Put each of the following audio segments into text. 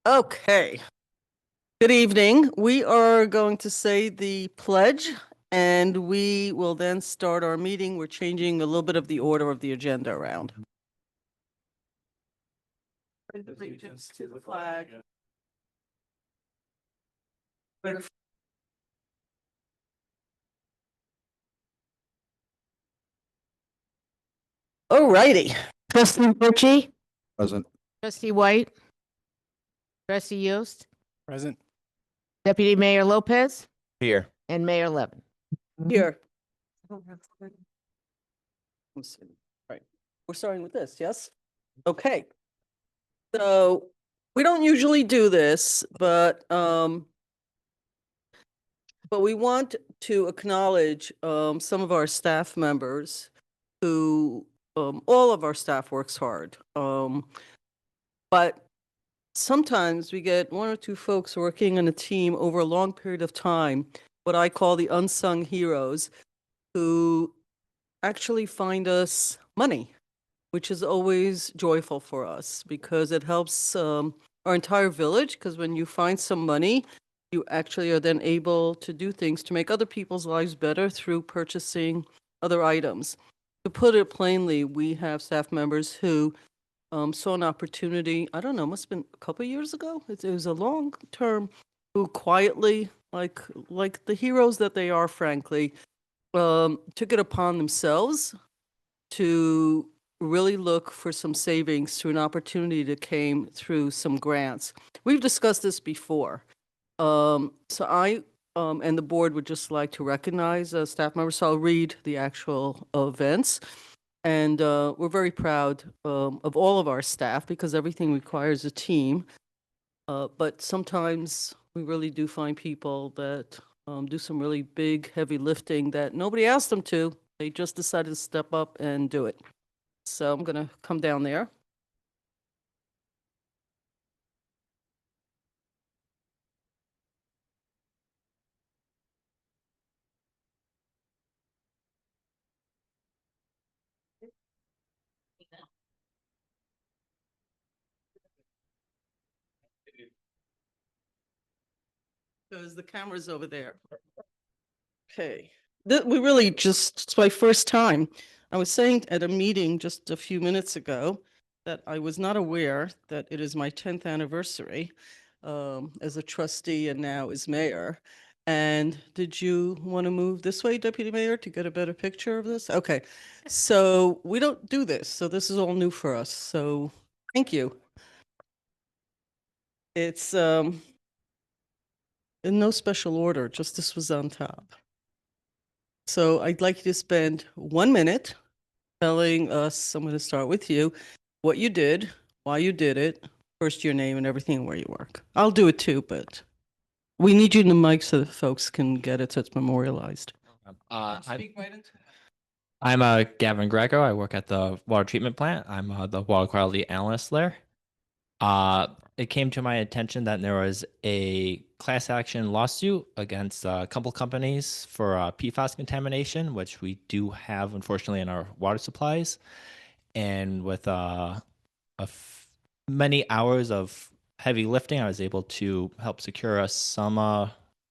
Okay. Good evening. We are going to say the pledge and we will then start our meeting. We're changing a little bit of the order of the agenda around. Allegiance to the flag. All righty. Trustee Ritchie, Present. Trustee White, Trustee Yost, Present. Deputy Mayor Lopez, Here. and Mayor Levin. Here. Let's see. Right. We're starting with this, yes? Okay. So we don't usually do this, but we want to acknowledge some of our staff members who all of our staff works hard. But sometimes we get one or two folks working in a team over a long period of time, what I call the unsung heroes, who actually find us money, which is always joyful for us because it helps our entire village. Because when you find some money, you actually are then able to do things to make other people's lives better through purchasing other items. To put it plainly, we have staff members who saw an opportunity, I don't know, must have been a couple of years ago. It was a long term, who quietly, like the heroes that they are, frankly, took it upon themselves to really look for some savings through an opportunity that came through some grants. We've discussed this before. So I and the board would just like to recognize staff members. So I'll read the actual events. And we're very proud of all of our staff because everything requires a team. But sometimes we really do find people that do some really big, heavy lifting that nobody asked them to. They just decided to step up and do it. So I'm going to come down there. Because the camera's over there. Okay. We really just, it's my first time. I was saying at a meeting just a few minutes ago that I was not aware that it is my 10th anniversary as a trustee and now as mayor. And did you want to move this way, Deputy Mayor, to get a better picture of this? Okay. So we don't do this. So this is all new for us. So thank you. It's in no special order, just this was on top. So I'd like you to spend 1 minute telling us, I'm going to start with you, what you did, why you did it, first your name and everything and where you work. I'll do it too, but we need you in the mic so that folks can get it so it's memorialized. I'm Gavin Greco. I work at the water treatment plant. I'm the water quality analyst there. It came to my attention that there was a class action lawsuit against a couple companies for PFAS contamination, which we do have, unfortunately, in our water supplies. And with many hours of heavy lifting, I was able to help secure us some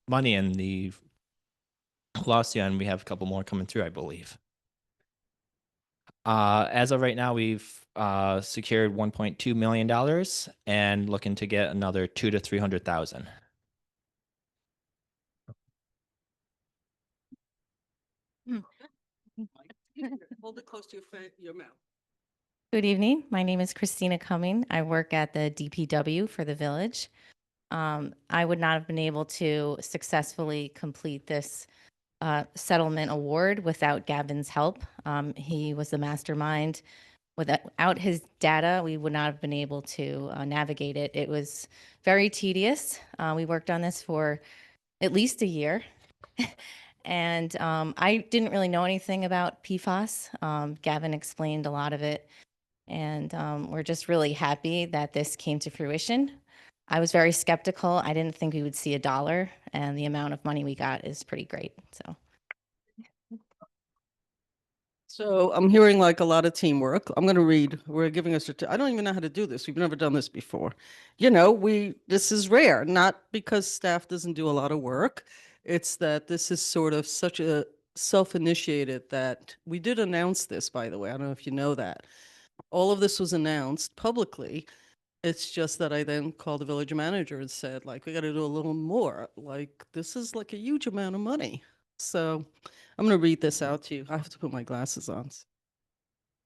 money in the lawsuit, and we have a couple more coming through, I believe. As of right now, we've secured $1.2 million and looking to get another 200,000 to 300,000. Hold it close to your mouth. Good evening. My name is Christina Cumming. I work at the DPW for the village. I would not have been able to successfully complete this settlement award without Gavin's help. He was the mastermind. Without his data, we would not have been able to navigate it. It was very tedious. We worked on this for at least a year. And I didn't really know anything about PFAS. Gavin explained a lot of it. And we're just really happy that this came to fruition. I was very skeptical. I didn't think we would see $1, and the amount of money we got is pretty great. So, So I'm hearing like a lot of teamwork. I'm going to read. We're giving us. I don't even know how to do this. We've never done this before. You know, this is rare, not because staff doesn't do a lot of work. It's that this is sort of such a self-initiated that we did announce this, by the way. I don't know if you know that. All of this was announced publicly. It's just that I then called the village manager and said, like, we got to do a little more. Like, this is like a huge amount of money. So I'm going to read this out to you. I have to put my glasses on.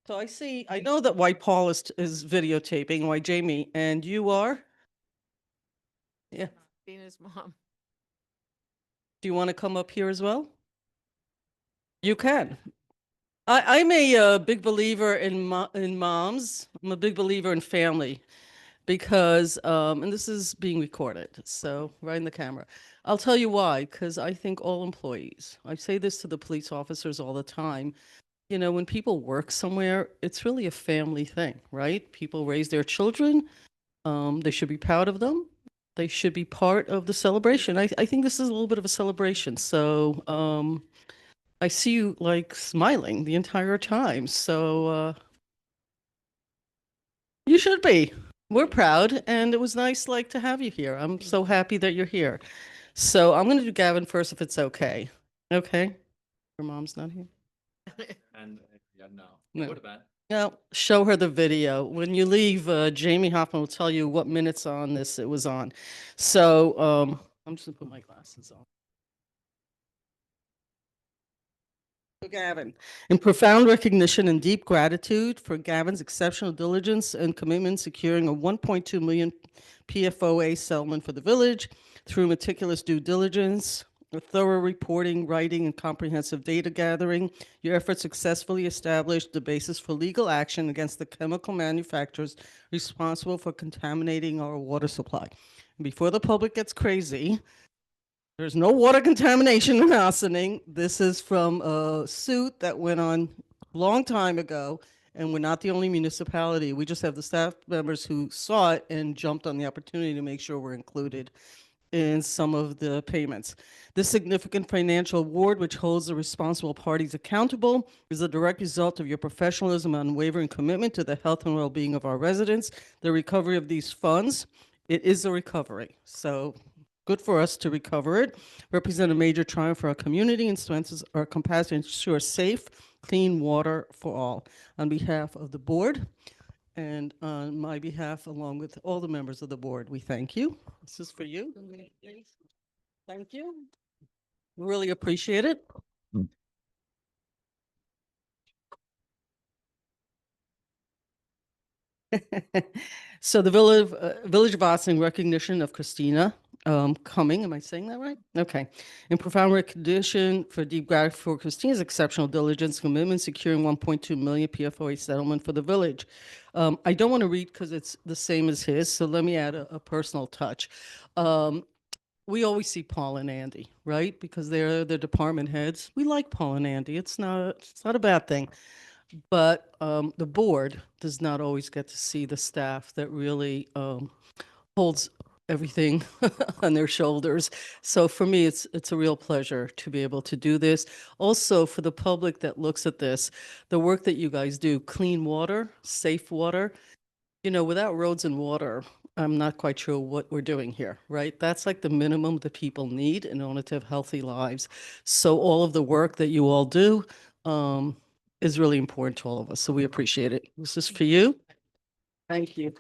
So I know that why Paul is videotaping, why Jamie, and you are? Yeah. Dina's mom. Do you want to come up here as well? You can. I'm a big believer in moms. I'm a big believer in family because, and this is being recorded, so right in the camera. I'll tell you why, because I think all employees, I say this to the police officers all the time, you know, when people work somewhere, it's really a family thing, right? People raise their children. They should be proud of them. They should be part of the celebration. I think this is a little bit of a celebration. So I see you like smiling the entire time. So you should be. We're proud, and it was nice like to have you here. I'm so happy that you're here. So I'm going to do Gavin first if it's okay. Okay? Your mom's not here? And yeah, no, No. would have been. Yeah, show her the video. When you leave, Jamie Hoffman will tell you what minutes on this it was on. So I'm just gonna put my glasses on. So Gavin, in profound recognition and deep gratitude for Gavin's exceptional diligence and commitment securing a 1.2 million PFOA settlement for the village through meticulous due diligence, a thorough reporting, writing, and comprehensive data gathering, your efforts successfully established the basis for legal action against the chemical manufacturers responsible for contaminating our water supply. Before the public gets crazy, there's no water contamination in Ossining. This is from a suit that went on a long time ago, and we're not the only municipality. We just have the staff members who saw it and jumped on the opportunity to make sure we're included in some of the payments. This significant financial award, which holds the responsible parties accountable, is a direct result of your professionalism and unwavering commitment to the health and well-being of our residents. The recovery of these funds, it is a recovery. So good for us to recover it, represent a major triumph for our community and strengthens our capacity to ensure safe, clean water for all. On behalf of the board and on my behalf, along with all the members of the board, we thank you. This is for you. Thank you. Really appreciate it. So the Village of Ossining recognition of Christina Cumming, am I saying that right? Okay. In profound recognition for deep gratitude for Christina's exceptional diligence, commitment, securing 1.2 million PFOA settlement for the village. I don't want to read because it's the same as his, so let me add a personal touch. We always see Paul and Andy, right? Because they're the department heads. We like Paul and Andy. It's not a bad thing. But the board does not always get to see the staff that really holds everything on their shoulders. So for me, it's a real pleasure to be able to do this. Also, for the public that looks at this, the work that you guys do, clean water, safe water, you know, without roads and water, I'm not quite sure what we're doing here, right? That's like the minimum that people need in order to have healthy lives. So all of the work that you all do is really important to all of us. So we appreciate it. This is for you. Thank you.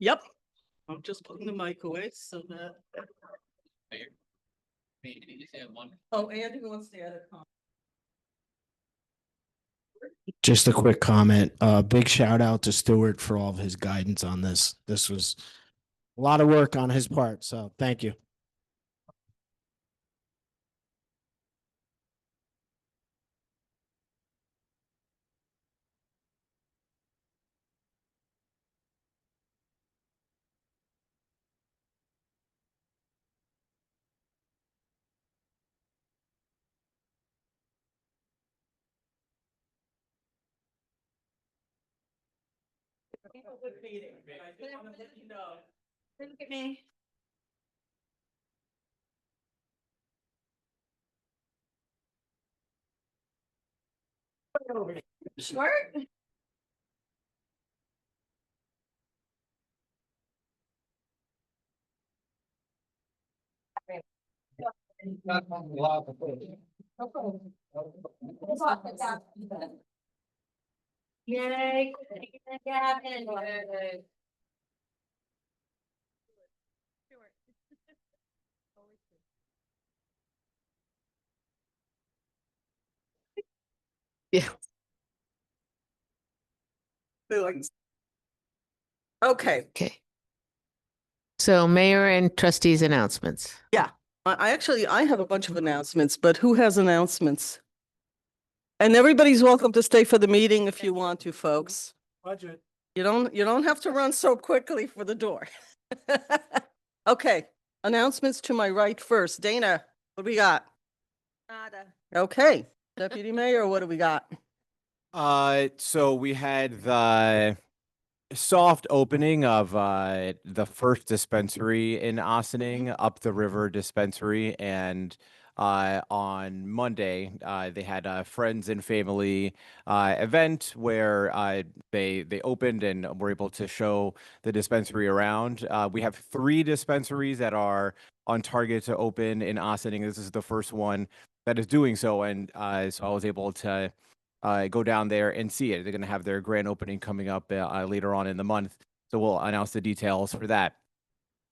Yep. I'm just putting the mic away so that. Oh, Andy wants to add a comment. Just a quick comment. Big shout out to Stuart for all of his guidance on this. This was a lot of work on his part. So thank you. Look at me. Short? Yay. Yeah. Okay, Okay. So mayor and trustees announcements. I have a bunch of announcements, but who has announcements? And everybody's welcome to stay for the meeting if you want to, folks. Budget. You don't have to run so quickly for the door. Okay, announcements to my right first. Dana, what do we got? Nada. Okay, Deputy Mayor, what do we got? So we had the soft opening of the first dispensary in Ossining, Up the River Dispensary, and on Monday they had a friends and family event where they opened and were able to show the dispensary around. We have 3 dispensaries that are on target to open in Ossining. This is the first one that is doing so, and so I was able to go down there and see it. They're going to have their grand opening coming up later on in the month. So we'll announce the details for that.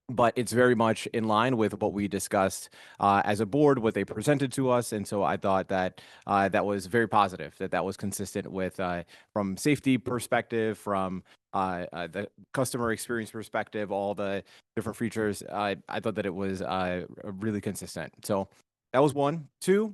But it's very much in line with what we discussed as a board, what they presented to us. And so I thought that that was very positive, that was consistent with from safety perspective, from the customer experience perspective, all the different features. I thought that it was really consistent. So that was 1. 2,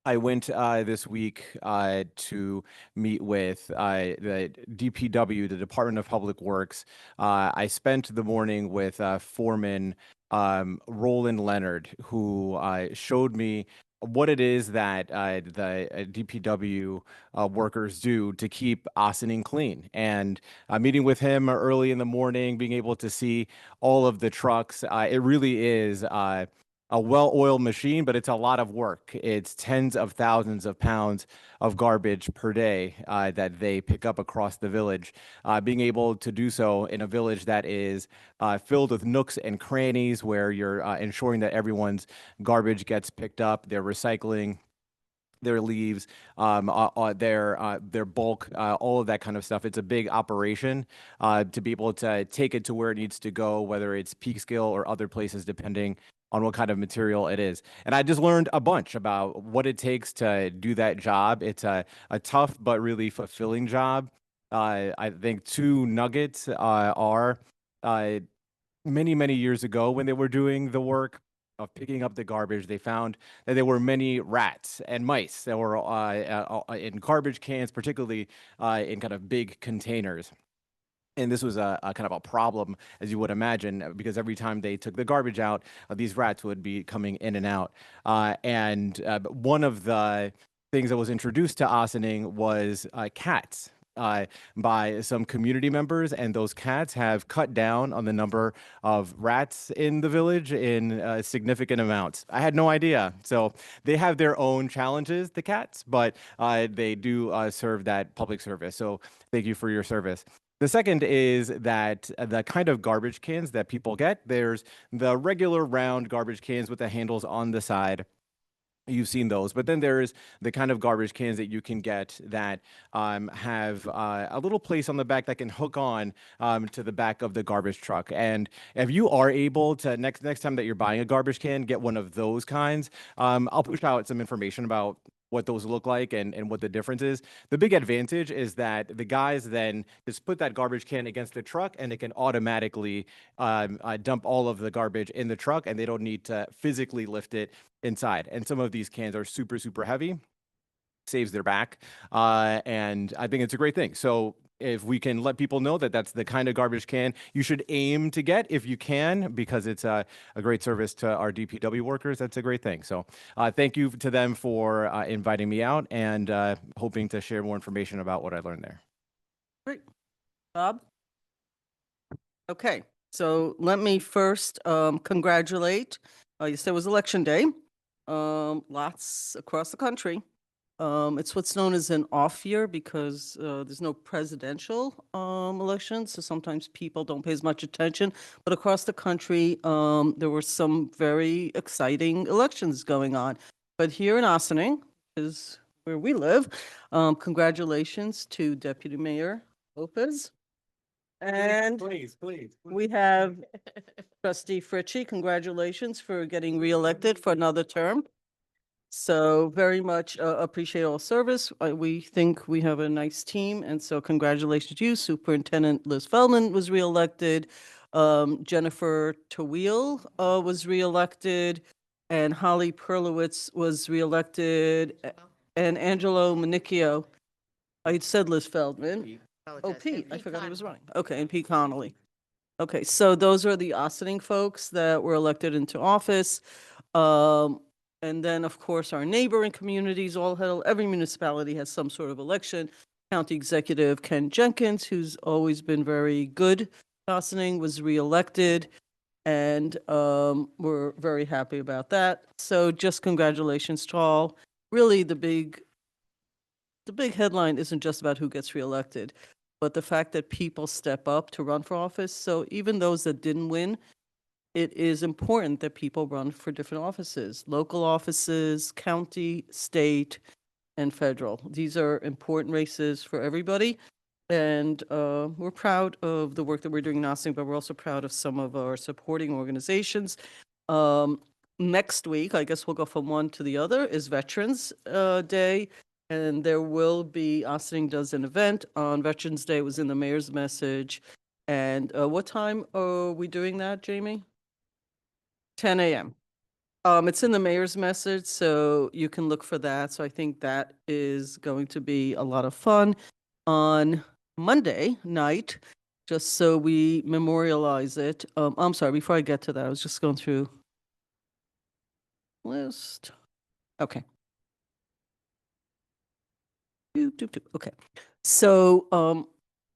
I went this week to meet with the DPW, the Department of Public Works. I spent the morning with Foreman Roland Leonard, who showed me what it is that the DPW workers do to keep Ossining clean. And meeting with him early in the morning, being able to see all of the trucks, it really is a well-oiled machine, but it's a lot of work. It's tens of thousands of pounds of garbage per day that they pick up across the village. Being able to do so in a village that is filled with nooks and crannies where you're ensuring that everyone's garbage gets picked up, their recycling, their leaves, their bulk, all of that kind of stuff. It's a big operation to be able to take it to where it needs to go, whether it's Peekskill or other places, depending on what kind of material it is. And I just learned a bunch about what it takes to do that job. It's a tough but really fulfilling job. I think 2 nuggets are many years ago when they were doing the work of picking up the garbage, they found that there were many rats and mice that were in garbage cans, particularly in kind of big containers. And this was a kind of a problem, as you would imagine, because every time they took the garbage out, these rats would be coming in and out. But one of the things that was introduced to Ossining was cats by some community members, and those cats have cut down on the number of rats in the village in significant amounts. I had no idea. So they have their own challenges, the cats, but they do serve that public service. So thank you for your service. The second is that the kind of garbage cans that people get, there's the regular round garbage cans with the handles on the side. You've seen those, but then there's the kind of garbage cans that you can get that have a little place on the back that can hook on to the back of the garbage truck. And if you are able to next time that you're buying a garbage can, get one of those kinds. I'll push out some information about what those look like and what the difference is. The big advantage is that the guys then just put that garbage can against the truck and it can automatically dump all of the garbage in the truck, and they don't need to physically lift it inside. And some of these cans are super heavy, saves their back. And I think it's a great thing. So if we can let people know that that's the kind of garbage can you should aim to get if you can, because it's a great service to our DPW workers, that's a great thing. So thank you to them for inviting me out, and hoping to share more information about what I learned there. Great. Bob? Okay, so let me first congratulate, you said it was election day, lots across the country. It's what's known as an off year because there's no presidential election, so sometimes people don't pay as much attention. But across the country, there were some very exciting elections going on. But here in Ossining is where we live. Congratulations to Deputy Mayor Lopez. And please. we have Trustee Fritchie. Congratulations for getting reelected for another term. So very much appreciate all service. We think we have a nice team, and so congratulations to you. Superintendent Liz Feldman was reelected. Jennifer Tawil was reelected, and Holly Perlowitz was reelected, and Angelo Manicchio. I said Liz Feldman. Oh, Pete, I forgot he was running. Okay, and Pete Connolly. Okay, so those are the Ossining folks that were elected into office. And then, of course, our neighboring communities all had, every municipality has some sort of election. County Executive Ken Jenkins, who's always been very good, Ossining, was reelected. And we're very happy about that. So just congratulations to all. Really, the big headline isn't just about who gets reelected, but the fact that people step up to run for office. So even those that didn't win, it is important that people run for different offices, local offices, county, state, and federal. These are important races for everybody. And we're proud of the work that we're doing in Ossining, but we're also proud of some of our supporting organizations. Next week, I guess we'll go from one to the other, is Veterans Day. And there will be, Ossining does an event on Veterans Day. It was in the mayor's message. And what time are we doing that, Jamie? 10 a.m. It's in the mayor's message, so you can look for that. So I think that is going to be a lot of fun on Monday night, just so we memorialize it. I'm sorry, before I get to that, I was just going through list. Okay. Okay. So,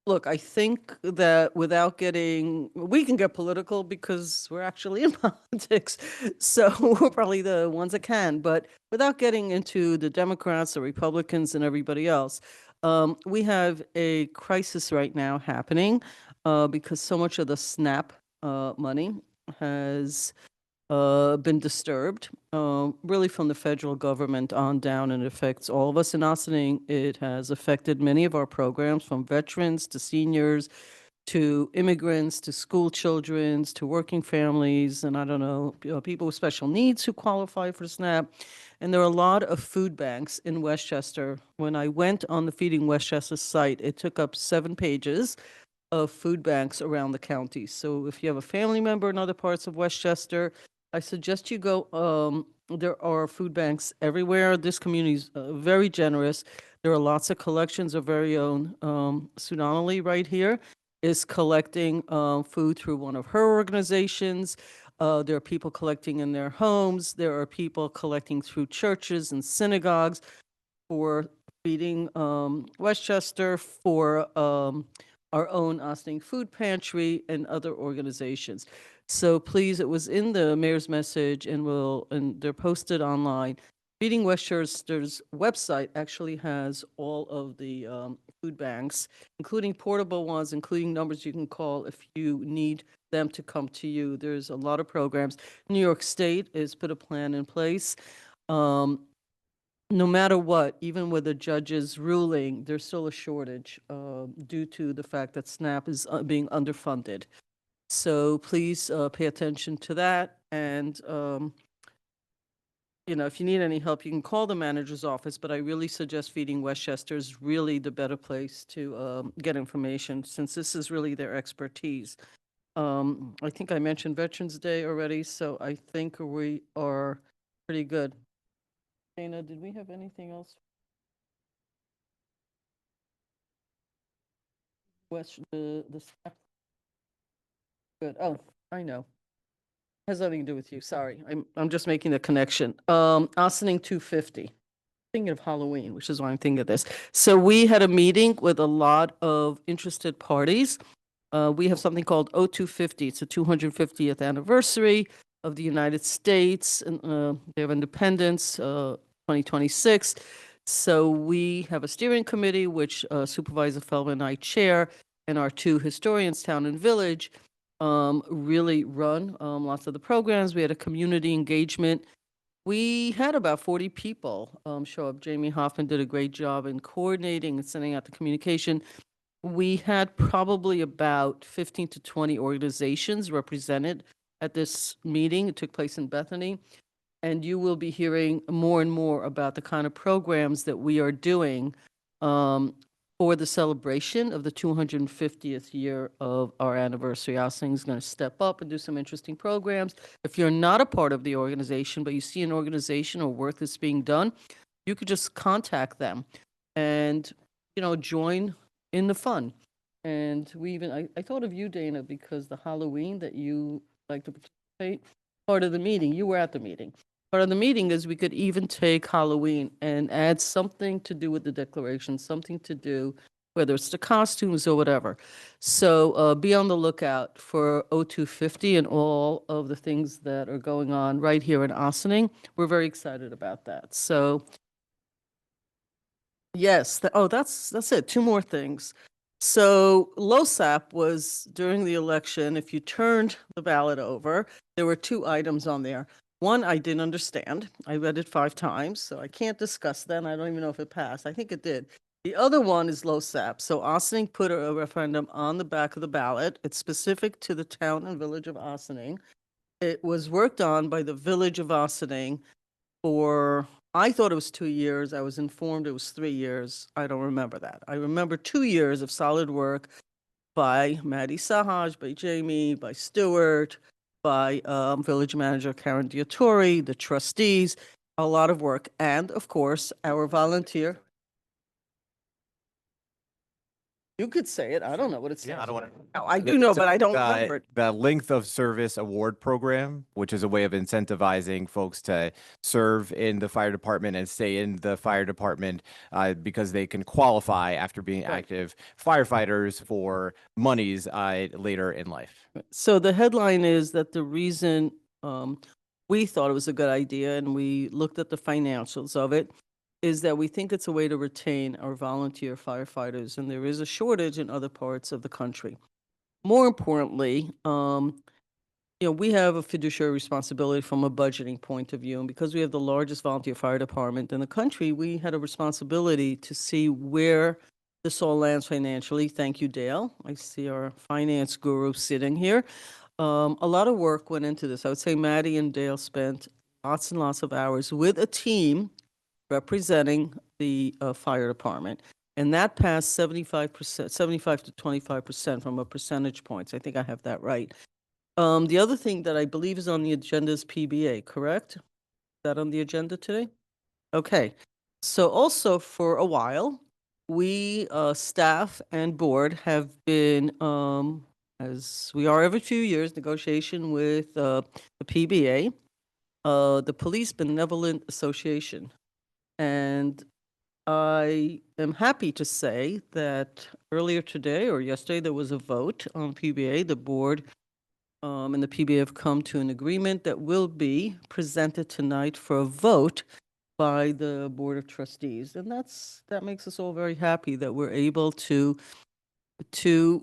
look, I think that without getting, we can get political because we're actually in politics. So we're probably the ones that can, but without getting into the Democrats, the Republicans, and everybody else, we have a crisis right now happening because so much of the SNAP money has been disturbed, really from the federal government on down, and it affects all of us in Ossining. It has affected many of our programs, from veterans to seniors to immigrants to school children to working families, and I don't know, people with special needs who qualify for SNAP. And there are a lot of food banks in Westchester. When I went on the Feeding Westchester site, it took up 7 pages of food banks around the county. So if you have a family member in other parts of Westchester, I suggest you go. There are food banks everywhere. This community is very generous. There are lots of collections. Our very own Sue Donnelly right here is collecting food through one of her organizations. There are people collecting in their homes. There are people collecting through churches and synagogues for Feeding Westchester, for our own Ossining Food Pantry, and other organizations. So please, it was in the mayor's message, and they're posted online. Feeding Westchester's website actually has all of the food banks, including portable ones, including numbers you can call if you need them to come to you. There's a lot of programs. New York State has put a plan in place. No matter what, even with the judge's ruling, there's still a shortage due to the fact that SNAP is being underfunded. So please pay attention to that. And, if you need any help, you can call the manager's office, but I really suggest Feeding Westchester is really the better place to get information, since this is really their expertise. I think I mentioned Veterans Day already, so I think we are pretty good. Dana, did we have anything else? The staff. Good. Oh, I know. Has nothing to do with you. Sorry. I'm just making the connection. Ossining 250. Thinking of Halloween, which is why I'm thinking of this. So we had a meeting with a lot of interested parties. We have something called O250. It's the 250th anniversary of the United States and Day of Independence, 2026. So we have a steering committee, which Supervisor Feldman and I chair, and our two historians, Town and Village, really run lots of the programs. We had a community engagement. We had about 40 people show up. Jamie Hoffman did a great job in coordinating and sending out the communication. We had probably about 15 to 20 organizations represented at this meeting. It took place in Bethany. And you will be hearing more and more about the kind of programs that we are doing for the celebration of the 250th year of our anniversary. Ossining is going to step up and do some interesting programs. If you're not a part of the organization, but you see an organization or work that's being done, you could just contact them and, join in the fun. And we even, I thought of you, Dana, because the Halloween that you like to participate, part of the meeting, you were at the meeting. Part of the meeting is we could even take Halloween and add something to do with the declaration, something to do, whether it's the costumes or whatever. So be on the lookout for O250 and all of the things that are going on right here in Ossining. We're very excited about that. So yes, that's it. Two more things. So LoSAP was during the election, if you turned the ballot over, there were two items on there. One, I didn't understand. I read it 5 times, so I can't discuss that. I don't even know if it passed. I think it did. The other one is LoSAP. So Ossining put a referendum on the back of the ballot. It's specific to the town and village of Ossining. It was worked on by the village of Ossining for, I thought it was 2 years. I was informed it was 3 years. I don't remember that. I remember 2 years of solid work by Maddie Sahaj, by Jamie, by Stewart, by village manager Karen Diatori, the trustees, a lot of work. And of course, our volunteer. You could say it. I don't know what it says. I don't want to. No, I do know, but I don't remember it. The length of service award program, which is a way of incentivizing folks to serve in the fire department and stay in the fire department because they can qualify after being Right. active firefighters for monies later in life. So the headline is that the reason we thought it was a good idea and we looked at the financials of it is that we think it's a way to retain our volunteer firefighters, and there is a shortage in other parts of the country. More importantly, we have a fiduciary responsibility from a budgeting point of view, and because we have the largest volunteer fire department in the country, we had a responsibility to see where this all lands financially. Thank you, Dale. I see our finance guru sitting here. A lot of work went into this. I would say Maddie and Dale spent lots and lots of hours with a team representing the fire department. And that passed 75%, 75 to 25% from a percentage points. I think I have that right. The other thing that I believe is on the agenda is PBA, correct? Is that on the agenda today? Okay. So also for a while, we, staff and board have been, as we are every few years, negotiation with the PBA, the Police Benevolent Association. And I am happy to say that earlier today or yesterday, there was a vote on PBA. The board and the PBA have come to an agreement that will be presented tonight for a vote by the Board of Trustees. And that makes us all very happy that we're able to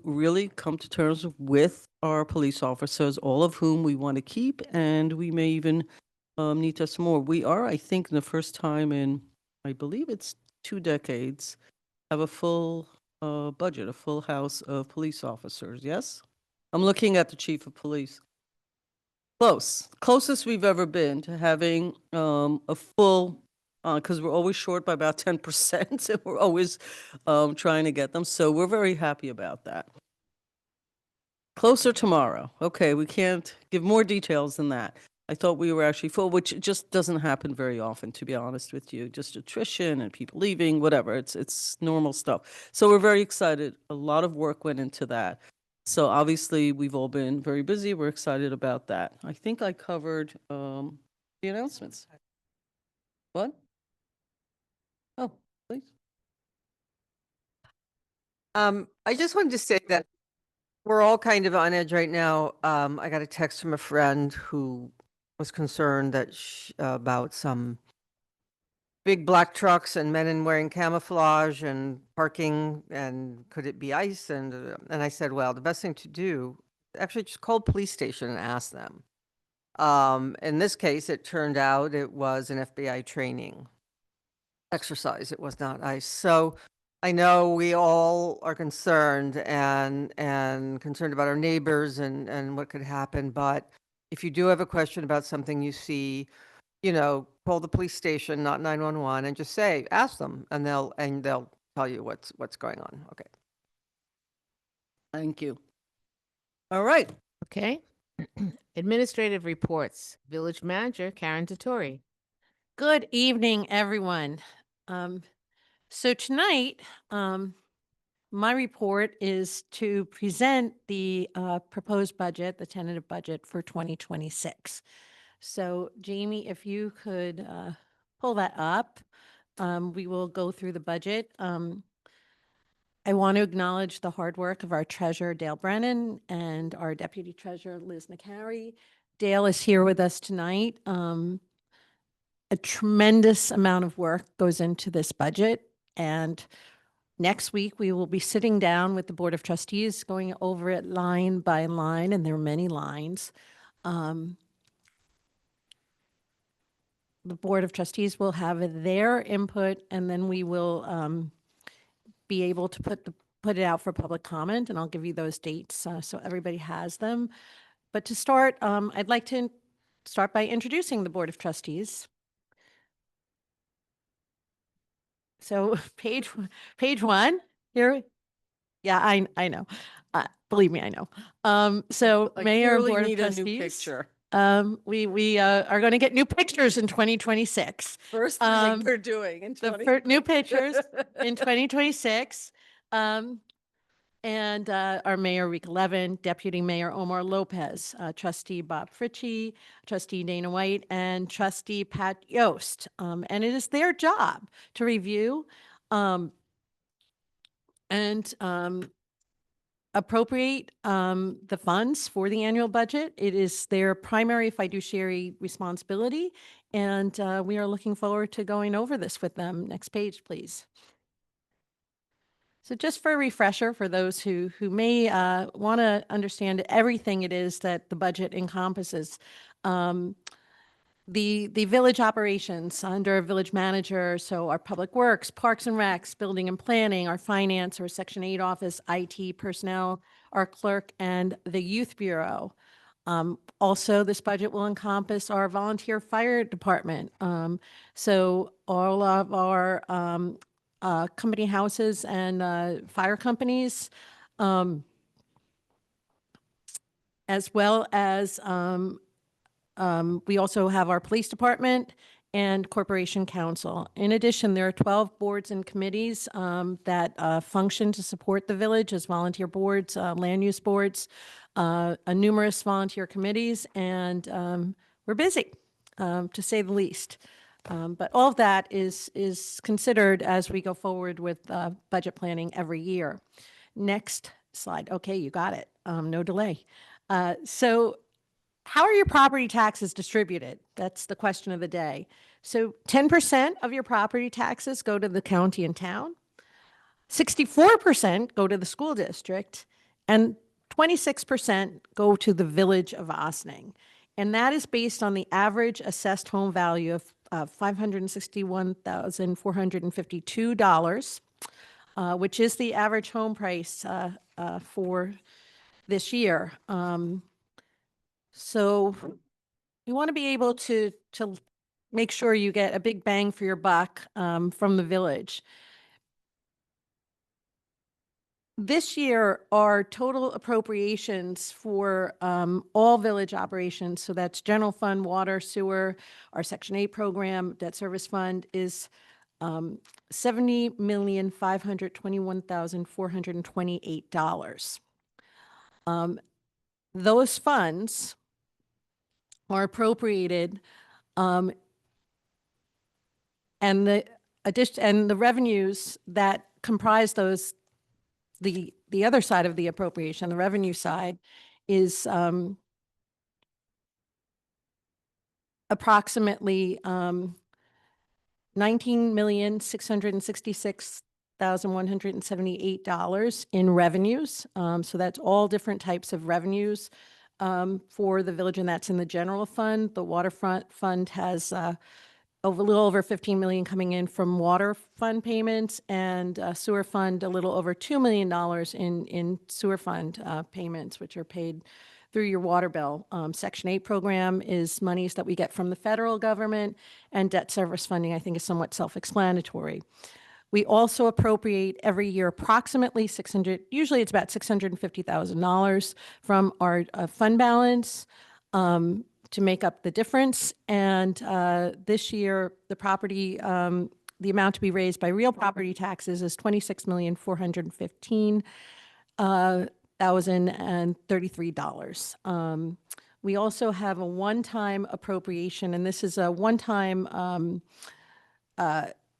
really come to terms with our police officers, all of whom we want to keep, and we may even need to have some more. We are, I think, the first time in, I believe it's 2 decades, have a full budget, a full house of police officers, yes? I'm looking at the chief of police. Closest we've ever been to having a full, because we're always short by about 10%, and we're always trying to get them. So we're very happy about that. Closer tomorrow. Okay, we can't give more details than that. I thought we were actually full, which just doesn't happen very often, to be honest with you. Just attrition and people leaving, whatever. It's normal stuff. So we're very excited. A lot of work went into that. So obviously, we've all been very busy. We're excited about that. I think I covered the announcements. What? Oh, please. I just wanted to say that we're all kind of on edge right now. I got a text from a friend who was concerned that about some big black trucks and men in wearing camouflage and parking, and could it be ICE? And I said, well, the best thing to do, actually just call police station and ask them. In this case, it turned out it was an FBI training exercise. It was not ICE. So I know we all are concerned and concerned about our neighbors and what could happen. But if you do have a question about something you see, you know, call the police station, not 911, and just say, ask them, and they'll tell you what's going on. Okay. Thank you. All right. Okay. Administrative reports. Village Manager Karen Dottori. Good evening, everyone. So tonight, my report is to present the proposed budget, the tentative budget for 2026. So Jamie, if you could pull that up, we will go through the budget. I want to acknowledge the hard work of our treasurer, Dale Brennan, and our deputy treasurer, Liz McCary. Dale is here with us tonight. A tremendous amount of work goes into this budget. And next week, we will be sitting down with the Board of Trustees, going over it line by line, and there are many lines. The Board of Trustees will have their input, and then we will be able to put it out for public comment, and I'll give you those dates so everybody has them. But to start, I'd like to start by introducing the Board of Trustees. So page one here. Yeah, I know. Believe me, I know. So I Mayor and clearly Board of need a new Trustees. picture. We are going to get new pictures in 2026. First thing we're doing in The 20. new pictures in 2026. And our Mayor Rick Levin, Deputy Mayor Omar Lopez, Trustee Bob Fritchie, Trustee Dana White, and Trustee Pat Yost. And it is their job to review and appropriate the funds for the annual budget. It is their primary fiduciary responsibility, and we are looking forward to going over this with them. Next page, please. So just for a refresher, for those who may want to understand everything it is that the budget encompasses, the village operations under a village manager, so our public works, parks and recs, building and planning, our finance or Section 8 office, IT personnel, our clerk, and the youth bureau. Also, this budget will encompass our volunteer fire department. So all of our company houses and fire companies, as well as we also have our police department and corporation council. In addition, there are 12 boards and committees that function to support the village as volunteer boards, land use boards, numerous volunteer committees, and we're busy, to say the least. But all of that is considered as we go forward with budget planning every year. Next slide. Okay, you got it. No delay. So how are your property taxes distributed? That's the question of the day. So 10% of your property taxes go to the county and town, 64% go to the school district, and 26% go to the village of Ossining. And that is based on the average assessed home value of $561,452, which is the average home price for this year. So you want to be able to make sure you get a big bang for your buck from the village. This year, our total appropriations for all village operations, so that's general fund, water, sewer, our Section 8 program, debt service fund, is $70,521,428. Those funds are appropriated, and the revenues that comprise those, the other side of the appropriation, the revenue side, is approximately $19,666,178 in revenues. So that's all different types of revenues for the village, and that's in the general fund. The waterfront fund has a little over 15 million coming in from water fund payments, and sewer fund a little over $2 million in sewer fund payments, which are paid through your water bill. Section 8 program is monies that we get from the federal government, and debt service funding, I think, is somewhat self-explanatory. We also appropriate every year approximately usually it's about $650,000 from our fund balance to make up the difference. And this year, the amount to be raised by real property taxes is $26,415,033. We also have a one-time appropriation, and this is a one-time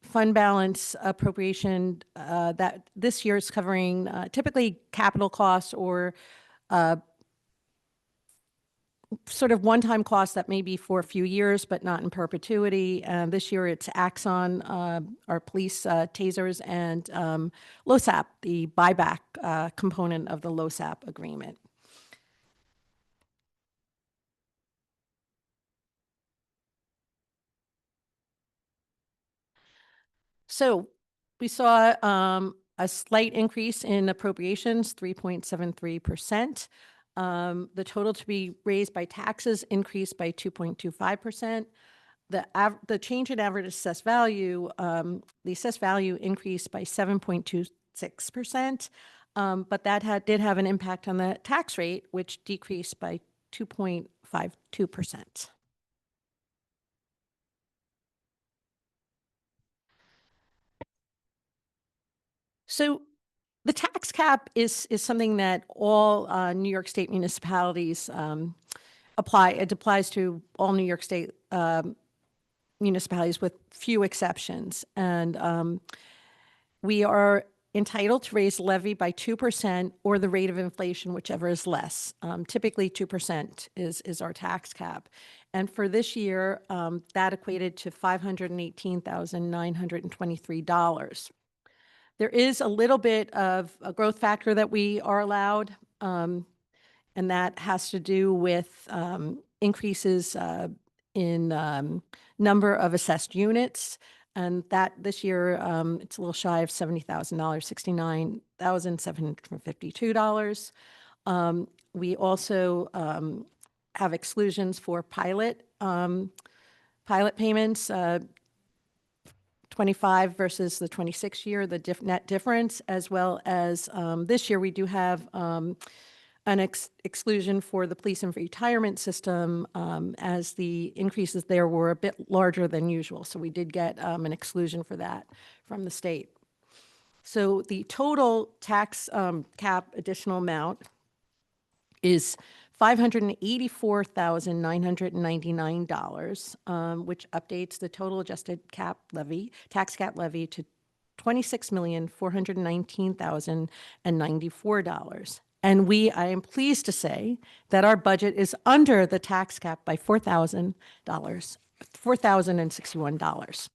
fund balance appropriation that this year is covering typically capital costs or sort of one-time costs that may be for a few years, but not in perpetuity. This year it's Axon, our police tasers, and LoSAP, the buyback component of the LoSAP agreement. So we saw a slight increase in appropriations, 3.73%. The total to be raised by taxes increased by 2.25%. The change in average assessed value, the assessed value increased by 7.26%, but that did have an impact on the tax rate, which decreased by 2.52%. So the tax cap is something that all New York State municipalities apply. It applies to all New York State municipalities with few exceptions. And we are entitled to raise levy by 2% or the rate of inflation, whichever is less. Typically 2% is our tax cap. And for this year, that equated to $518,923. There is a little bit of a growth factor that we are allowed, and that has to do with increases in number of assessed units. And that this year, it's a little shy of $70,000, $69,752. We also have exclusions for pilot payments, 25 versus the 26 year, the net difference, as well as this year we do have an exclusion for the police and retirement system as the increases there were a bit larger than usual. So we did get an exclusion for that from the state. So the total tax cap additional amount is $584,999, which updates the total adjusted tax cap levy to $26,419,094. And I am pleased to say that our budget is under the tax cap by $4,061.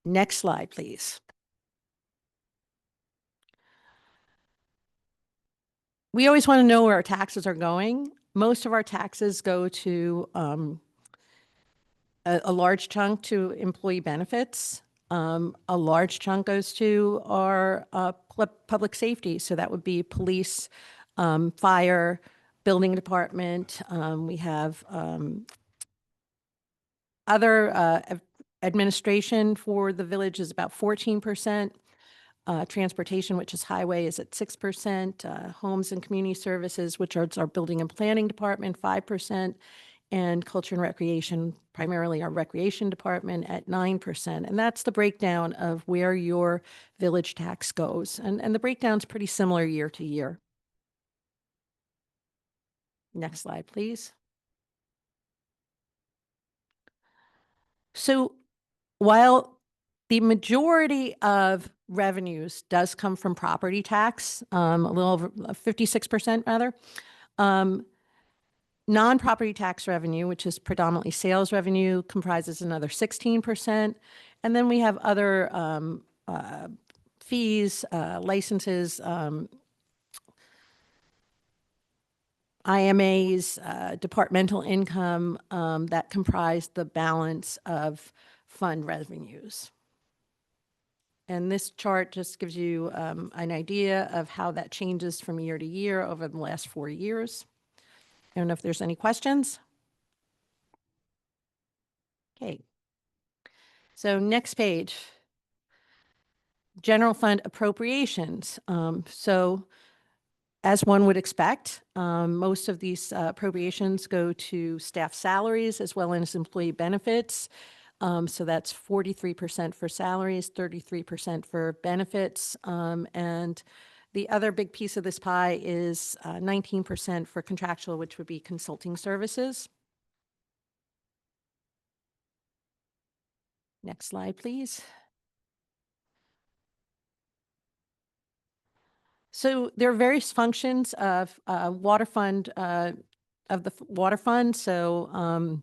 Next slide, please. We always want to know where our taxes are going. Most of our taxes go to a large chunk to employee benefits. A large chunk goes to our public safety. So that would be police, fire, building department. We have other administration for the village is about 14%. Transportation, which is highway, is at 6%. Homes and community services, which are our building and planning department, 5%. And culture and recreation, primarily our recreation department, at 9%. And that's the breakdown of where your village tax goes. And the breakdown's pretty similar year to year. Next slide, please. So while the majority of revenues does come from property tax, a little over 56% rather, Non-property tax revenue, which is predominantly sales revenue, comprises another 16%. And then we have other fees, licenses, IMAs, departmental income that comprise the balance of fund revenues. And this chart just gives you an idea of how that changes from year to year over the last 4 years. I don't know if there's any questions. Okay. So next page, general fund appropriations. So as one would expect, most of these appropriations go to staff salaries as well as employee benefits. So that's 43% for salaries, 33% for benefits. And the other big piece of this pie is 19% for contractual, which would be consulting services. Next slide, please. So there are various functions of water fund, of the water fund. So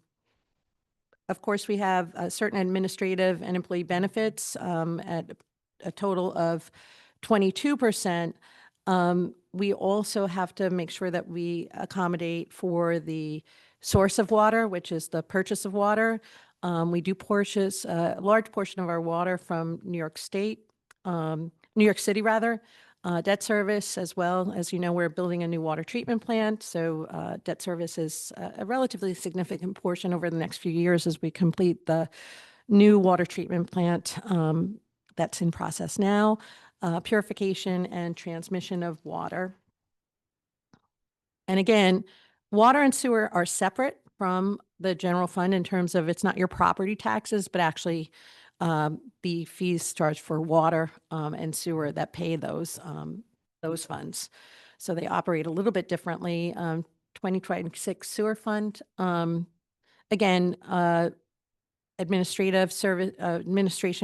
of course, we have certain administrative and employee benefits at a total of 22%. We also have to make sure that we accommodate for the source of water, which is the purchase of water. We do purchase a large portion of our water from New York City rather. Debt service as well. As you know, we're building a new water treatment plant. So debt service is a relatively significant portion over the next few years as we complete the new water treatment plant that's in process now. Purification and transmission of water. And again, water and sewer are separate from the general fund in terms of it's not your property taxes, but actually the fees charged for water and sewer that pay those funds. So they operate a little bit differently. 2026 sewer fund, again, administration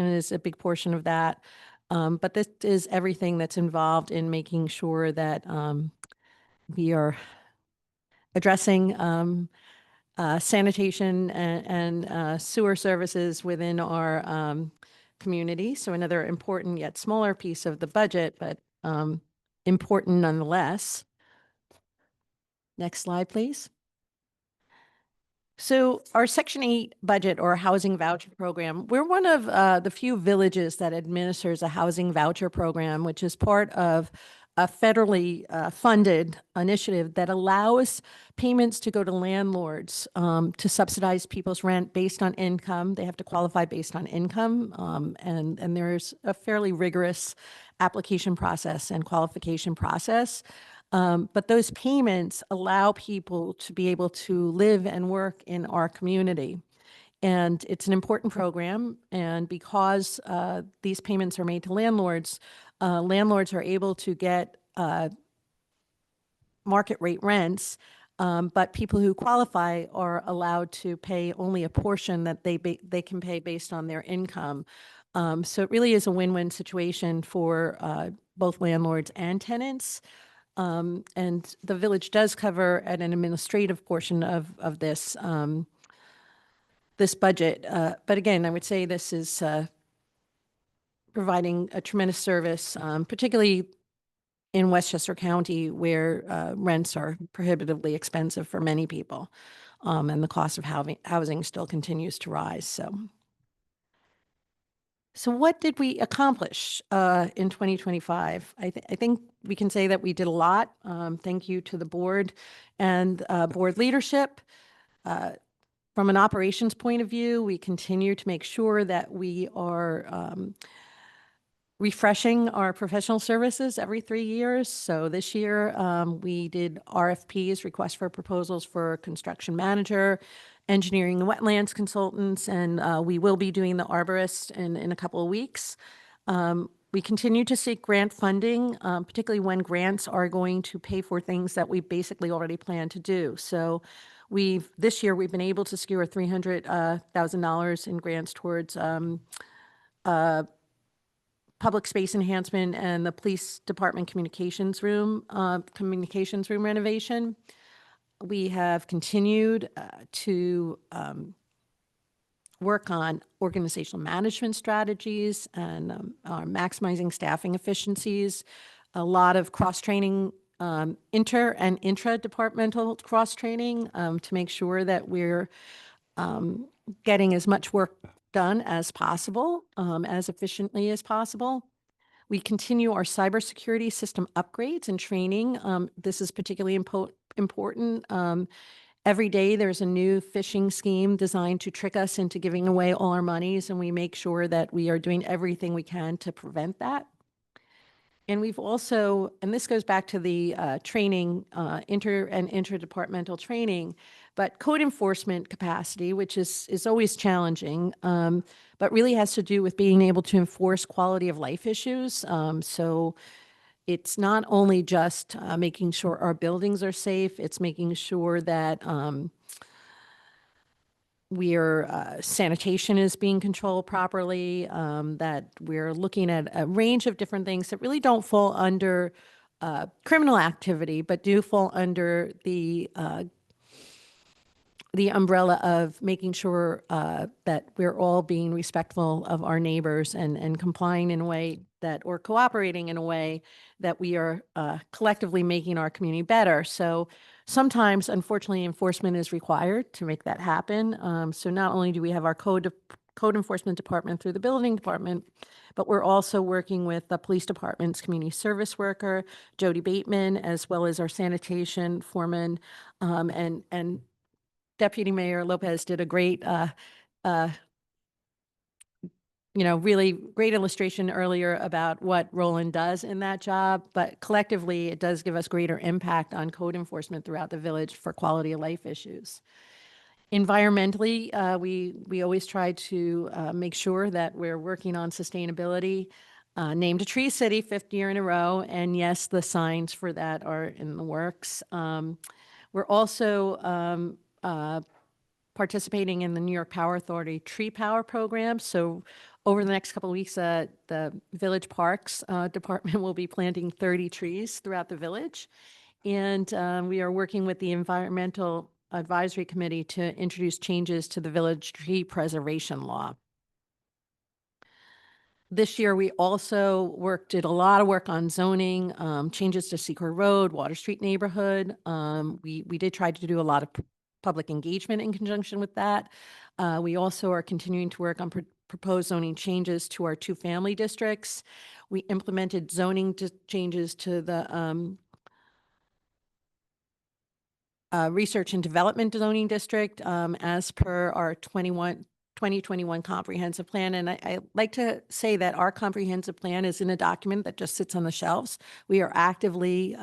is a big portion of that. But this is everything that's involved in making sure that we are addressing sanitation and sewer services within our community. So another important yet smaller piece of the budget, but important nonetheless. Next slide, please. So our Section 8 budget or housing voucher program, we're one of the few villages that administers a housing voucher program, which is part of a federally funded initiative that allows payments to go to landlords to subsidize people's rent based on income. They have to qualify based on income, and there's a fairly rigorous application process and qualification process. But those payments allow people to be able to live and work in our community. And it's an important program. And because these payments are made to landlords, landlords are able to get market rate rents, but people who qualify are allowed to pay only a portion that they can pay based on their income. So it really is a win-win situation for both landlords and tenants. And the village does cover at an administrative portion of this this budget. But again, I would say this is providing a tremendous service, particularly in Westchester County, where rents are prohibitively expensive for many people, and the cost of housing still continues to rise. So what did we accomplish in 2025? I think we can say that we did a lot. Thank you to the board and board leadership. From an operations point of view, we continue to make sure that we are refreshing our professional services every 3 years. So this year we did RFPs, requests for proposals for construction manager, engineering and wetlands consultants, and we will be doing the arborist in a couple of weeks. We continue to seek grant funding, particularly when grants are going to pay for things that we basically already plan to do. So this year we've been able to secure $300,000 in grants towards public space enhancement and the police department communications room renovation. we have continued to work on organizational management strategies and are maximizing staffing efficiencies. A lot of cross-training, inter and intra-departmental cross-training to make sure that we're getting as much work done as possible, as efficiently as possible. We continue our cybersecurity system upgrades and training. This is particularly important. Every day there's a new phishing scheme designed to trick us into giving away all our monies, and we make sure that we are doing everything we can to prevent that. And we've also, and this goes back to the training, inter and interdepartmental training, but code enforcement capacity, which is always challenging, but really has to do with being able to enforce quality of life issues. So it's not only just making sure our buildings are safe, it's making sure that sanitation is being controlled properly, that we're looking at a range of different things that really don't fall under criminal activity, but do fall under the umbrella of making sure that we're all being respectful of our neighbors and complying in a way that, or cooperating in a way that we are collectively making our community better. So sometimes, unfortunately, enforcement is required to make that happen. So not only do we have our code enforcement department through the building department, but we're also working with the police department's community service worker, Jody Bateman, as well as our sanitation foreman, and Deputy Mayor Lopez did a great, really great illustration earlier about what Roland does in that job, but collectively it does give us greater impact on code enforcement throughout the village for quality of life issues. Environmentally, we always try to make sure that we're working on sustainability. Named a Tree City, 5th year in a row, and yes, the signs for that are in the works. We're also participating in the New York Power Authority Tree Power Program. So over the next couple of weeks, the Village Parks Department will be planting 30 trees throughout the village. And we are working with the Environmental Advisory Committee to introduce changes to the village tree preservation law. This year, we also did a lot of work on zoning, changes to Secor Road, Water Street neighborhood. We did try to do a lot of public engagement in conjunction with that. We also are continuing to work on proposed zoning changes to our 2 family districts. We implemented zoning changes to the research and development zoning district as per our 2021 comprehensive plan. And I like to say that our comprehensive plan is in a document that just sits on the shelves. We are actively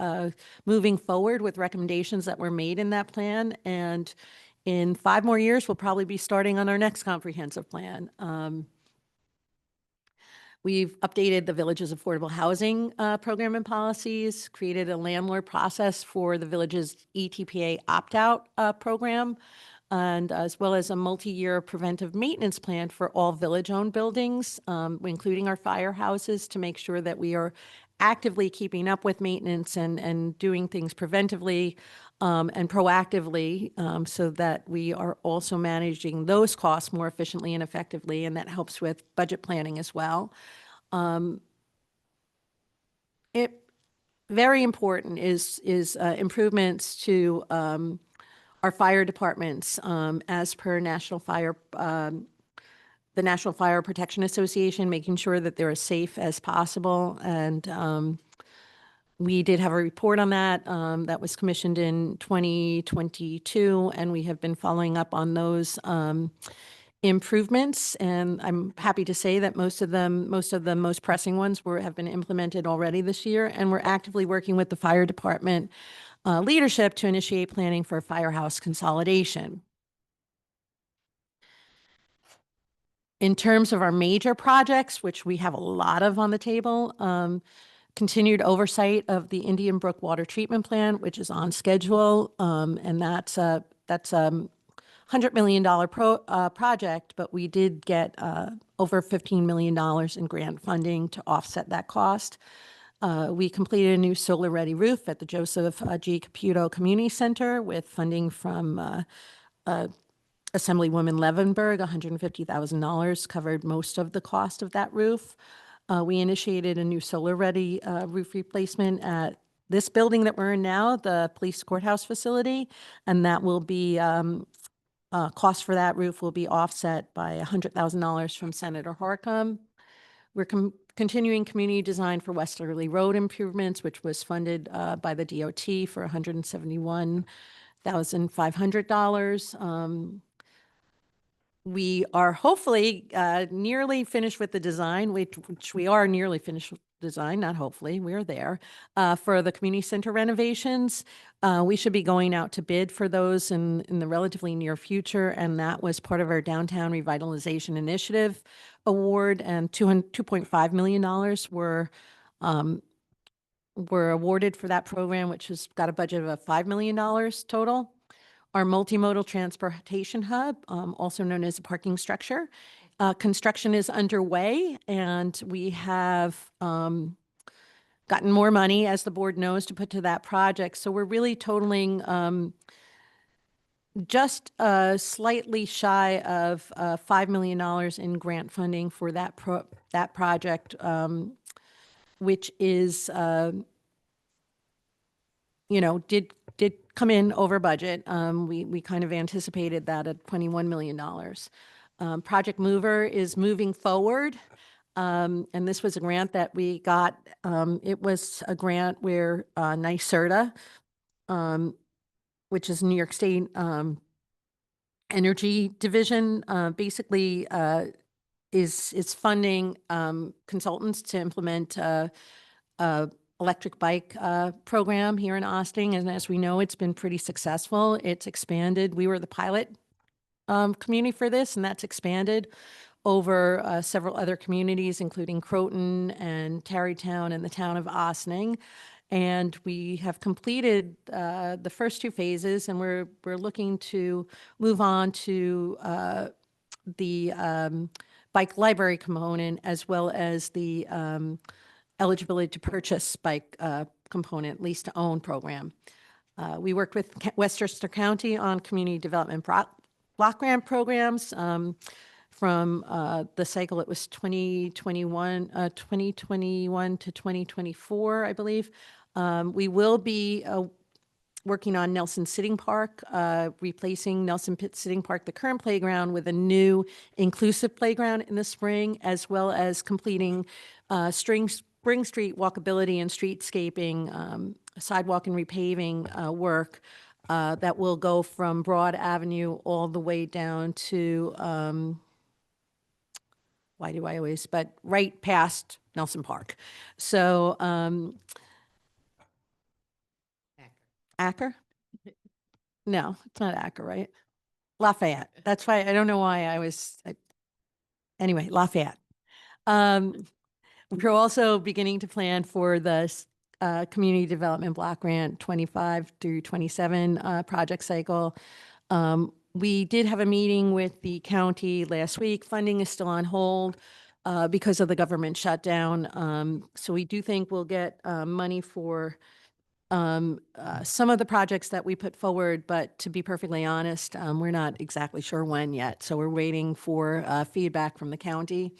moving forward with recommendations that were made in that plan. And in 5 more years, we'll probably be starting on our next comprehensive plan. We've updated the village's affordable housing program and policies, created a landlord process for the village's ETPA opt-out program, and as well as a multi-year preventive maintenance plan for all village-owned buildings, including our firehouses, to make sure that we are actively keeping up with maintenance and doing things preventively and proactively so that we are also managing those costs more efficiently and effectively, and that helps with budget planning as well. Very important is improvements to our fire departments as per the National Fire Protection Association, making sure that they're as safe as possible. And we did have a report on that that was commissioned in 2022, and we have been following up on those improvements. And I'm happy to say that most of the most pressing ones have been implemented already this year, and we're actively working with the fire department leadership to initiate planning for firehouse consolidation. In terms of our major projects, which we have a lot of on the table, continued oversight of the Indian Brook Water Treatment Plant, which is on schedule, and that's a $100 million project, but we did get over $15 million in grant funding to offset that cost. We completed a new solar-ready roof at the Joseph G. Caputo Community Center with funding from Assemblywoman Levenberg. $150,000 covered most of the cost of that roof. We initiated a new solar-ready roof replacement at this building that we're in now, the police courthouse facility, and that will be cost for that roof will be offset by $100,000 from Senator Harcum. We're continuing community design for Westerly Road improvements, which was funded by the DOT for $171,500. We are hopefully nearly finished with the design, which we are nearly finished with design, not hopefully, we're there, for the community center renovations. We should be going out to bid for those in the relatively near future, and that was part of our Downtown Revitalization Initiative award, and $2.5 million were awarded for that program, which has got a budget of $5 million total. Our multimodal transportation hub, also known as a parking structure, construction is underway, and we have gotten more money, as the board knows, to put to that project. So we're really totaling just slightly shy of $5 million in grant funding for that project, which is, did come in over budget. We kind of anticipated that at $21 million. Project Mover is moving forward. And this was a grant that we got. It was a grant where NYSERDA, which is New York State Energy Division, basically is funding consultants to implement electric bike program here in Ossining. And as we know, it's been pretty successful. It's expanded. We were the pilot community for this, and that's expanded over several other communities, including Croton and Tarrytown and the town of Ossining. And we have completed the first two phases, and we're looking to move on to the bike library component, as well as the eligibility to purchase bike component, lease to own program. We worked with Westchester County on community development block grant programs. From the cycle, it was 2021 to 2024, I believe. We will be working on Nelson Sitting Park, replacing Nelson Pitt Sitting Park, the current playground, with a new inclusive playground in the spring, as well as completing Spring Street walkability and streetscaping, sidewalk and repaving work that will go from Broad Avenue all the way down to, why do I always, but right past Nelson Park. So, Acker? No, it's not Acker, right? Lafayette. That's why, I don't know why anyway, Lafayette. We're also beginning to plan for the Community Development Block Grant 25 through 27 project cycle. We did have a meeting with the county last week. Funding is still on hold because of the government shutdown. So we do think we'll get money for some of the projects that we put forward, but to be perfectly honest, we're not exactly sure when yet. So we're waiting for feedback from the county.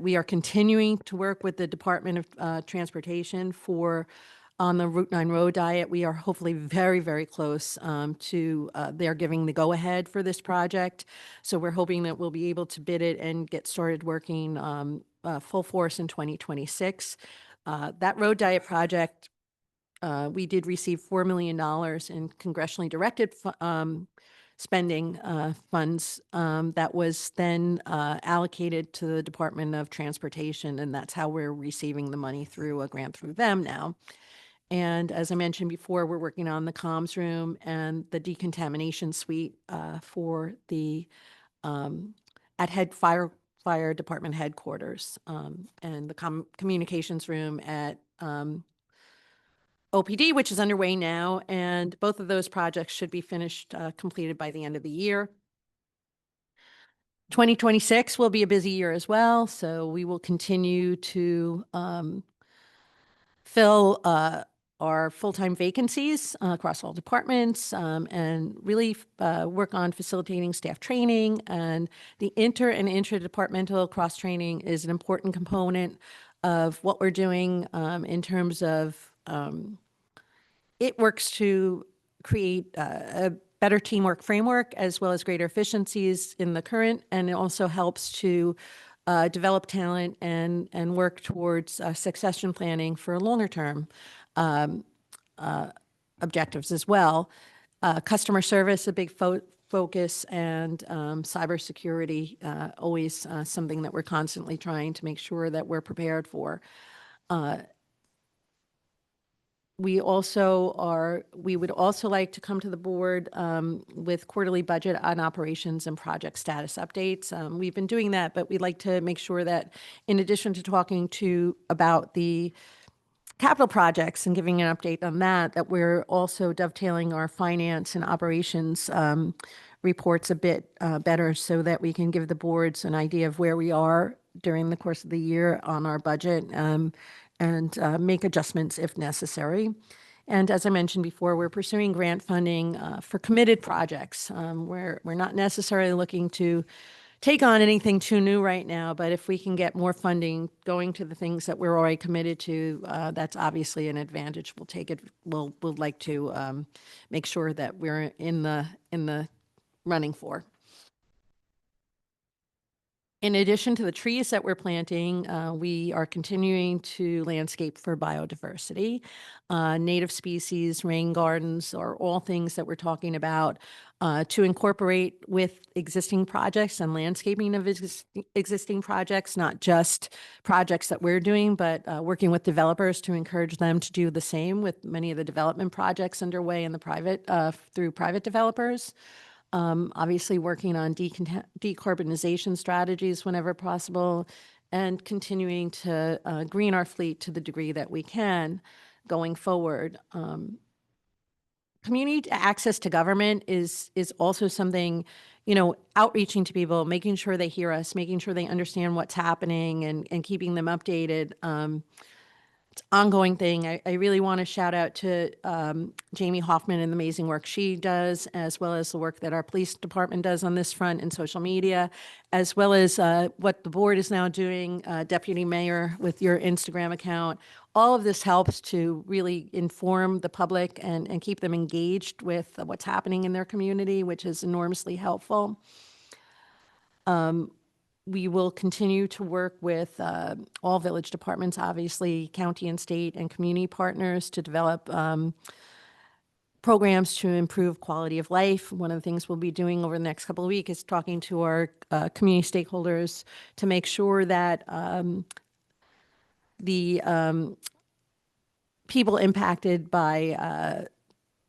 We are continuing to work with the Department of Transportation on the Route 9 road diet. We are hopefully very, very close to they're giving the go-ahead for this project. So we're hoping that we'll be able to bid it and get started working full force in 2026. That road diet project, we did receive $4 million in congressionally directed spending funds that was then allocated to the Department of Transportation, and that's how we're receiving the money through a grant through them now. And as I mentioned before, we're working on the comms room and the decontamination suite for the fire department headquarters, and the communications room at OPD, which is underway now, and both of those projects should be finished, completed by the end of the year. 2026 will be a busy year as well, so we will continue to fill our full-time vacancies across all departments, and really work on facilitating staff training. And the inter and intradepartmental cross-training is an important component of what we're doing in terms of it works to create a better teamwork framework as well as greater efficiencies in the current, and it also helps to develop talent and work towards succession planning for longer term objectives as well. Customer service, a big focus, and cybersecurity, always something that we're constantly trying to make sure that we're prepared for. We would also like to come to the board with quarterly budget on operations and project status updates. We've been doing that, but we'd like to make sure that in addition to talking about the capital projects and giving an update on that, that we're also dovetailing our finance and operations reports a bit better so that we can give the boards an idea of where we are during the course of the year on our budget and make adjustments if necessary. And as I mentioned before, we're pursuing grant funding for committed projects. We're not necessarily looking to take on anything too new right now, but if we can get more funding going to the things that we're already committed to, that's obviously an advantage. We'll take it. We'll like to make sure that we're in the running for. In addition to the trees that we're planting, we are continuing to landscape for biodiversity. Native species, rain gardens are all things that we're talking about to incorporate with existing projects and landscaping of existing projects, not just projects that we're doing, but working with developers to encourage them to do the same with many of the development projects underway in the private through private developers. Obviously working on decarbonization strategies whenever possible, and continuing to green our fleet to the degree that we can going forward. Community access to government is also something, outreaching to people, making sure they hear us, making sure they understand what's happening, and keeping them updated. It's an ongoing thing. I really want to shout out to Jamie Hoffman and the amazing work she does, as well as the work that our police department does on this front in social media, as well as what the board is now doing, Deputy Mayor, with your Instagram account. All of this helps to really inform the public and keep them engaged with what's happening in their community, which is enormously helpful. We will continue to work with all village departments, obviously, county and state and community partners to develop programs to improve quality of life. One of the things we'll be doing over the next couple of weeks is talking to our community stakeholders to make sure that the people impacted by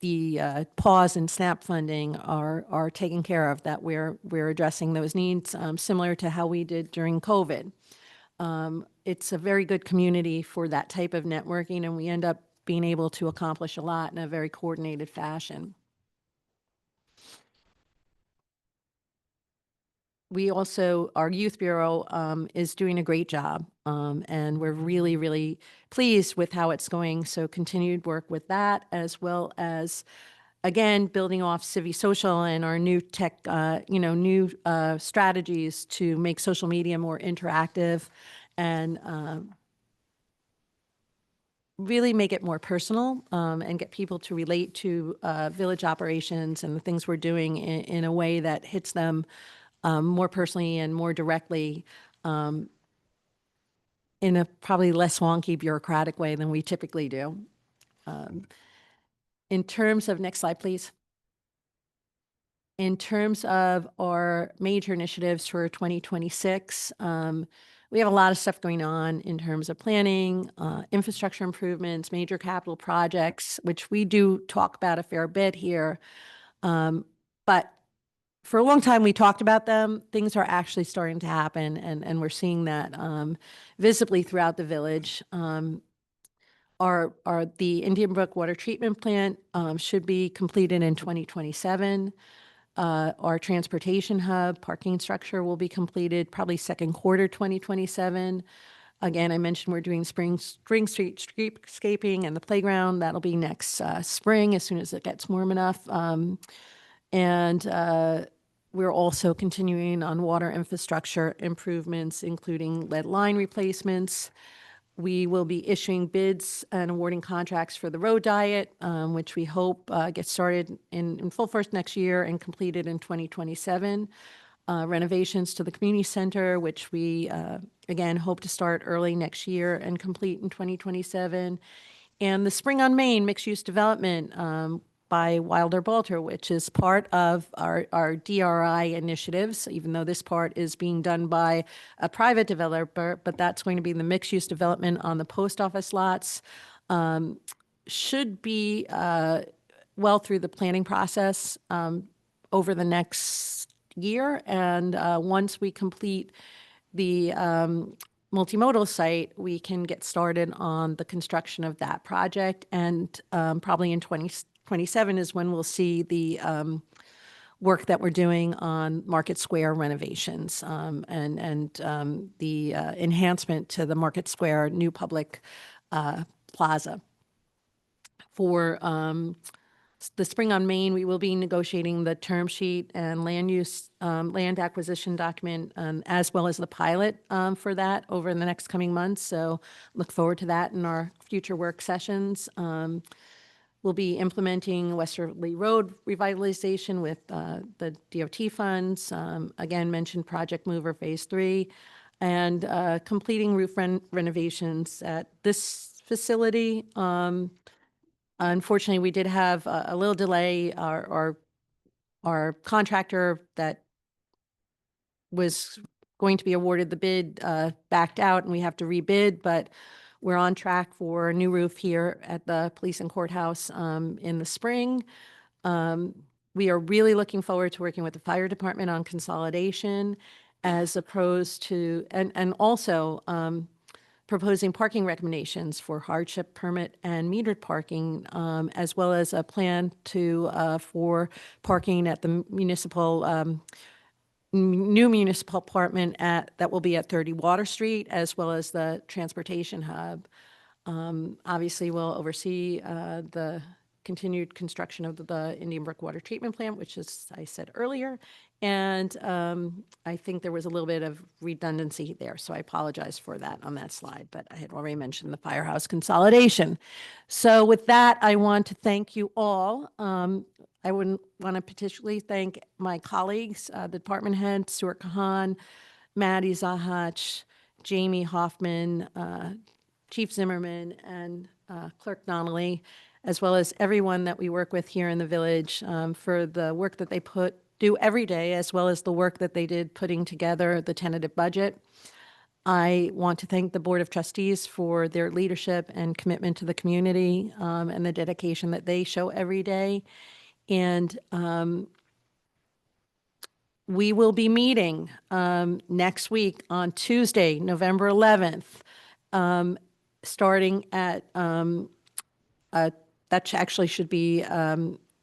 the pause in SNAP funding are taken care of, that we're addressing those needs, similar to how we did during COVID. It's a very good community for that type of networking, and we end up being able to accomplish a lot in a very coordinated fashion. We also, our youth bureau is doing a great job, and we're really, really pleased with how it's going. So continued work with that, as well as, again, building off Civi Social and our new tech, new strategies to make social media more interactive and really make it more personal and get people to relate to village operations and the things we're doing in a way that hits them more personally and more directly, in a probably less wonky bureaucratic way than we typically do. In terms of, next slide, please. In terms of our major initiatives for 2026, we have a lot of stuff going on in terms of planning, infrastructure improvements, major capital projects, which we do talk about a fair bit here. But for a long time, we talked about them. Things are actually starting to happen, and we're seeing that visibly throughout the village. The Indian Brook Water Treatment Plant should be completed in 2027. Our transportation hub parking structure will be completed probably second quarter 2027. Again, I mentioned we're doing Spring Street streetscaping and the playground. That'll be next spring as soon as it gets warm enough. And we're also continuing on water infrastructure improvements, including lead line replacements. We will be issuing bids and awarding contracts for the road diet, which we hope gets started in full force next year and completed in 2027. Renovations to the community center, which we, again, hope to start early next year and complete in 2027. And the Spring on Main mixed-use development by Wilder Balter, which is part of our DRI initiatives, even though this part is being done by a private developer, but that's going to be the mixed-use development on the post office lots. Should be well through the planning process over the next year. And once we complete the multimodal site, we can get started on the construction of that project. And probably in 2027 is when we'll see the work that we're doing on Market Square renovations and the enhancement to the Market Square new public plaza. For the Spring on Main, we will be negotiating the term sheet and land use, land acquisition document, as well as the pilot for that over the next coming months. So look forward to that in our future work sessions. We'll be implementing Westerly Road revitalization with the DOT funds. Again, mentioned Project Mover Phase 3, and completing roof renovations at this facility. Unfortunately, we did have a little delay. Our contractor that was going to be awarded the bid backed out, and we have to rebid, but we're on track for a new roof here at the police and courthouse in the spring. We are really looking forward to working with the fire department on consolidation as opposed to, and also proposing parking recommendations for hardship permit and metered parking, as well as a plan to for parking at the municipal new municipal apartment that will be at 30 Water Street, as well as the transportation hub. Obviously, we'll oversee the continued construction of the Indian Brook Water Treatment Plant, which is, I said earlier. And I think there was a little bit of redundancy there, so I apologize for that on that slide, but I had already mentioned the firehouse consolidation. So with that, I want to thank you all. I wouldn't want to particularly thank my colleagues, the department head, Stuart Kahan, Maddie Zahach, Jamie Hoffman, Chief Zimmerman, and Clerk Donnelly, as well as everyone that we work with here in the village for the work that they do every day, as well as the work that they did putting together the tentative budget. I want to thank the Board of Trustees for their leadership and commitment to the community and the dedication that they show every day. And we will be meeting next week on Tuesday, November 11th, starting at, that actually should be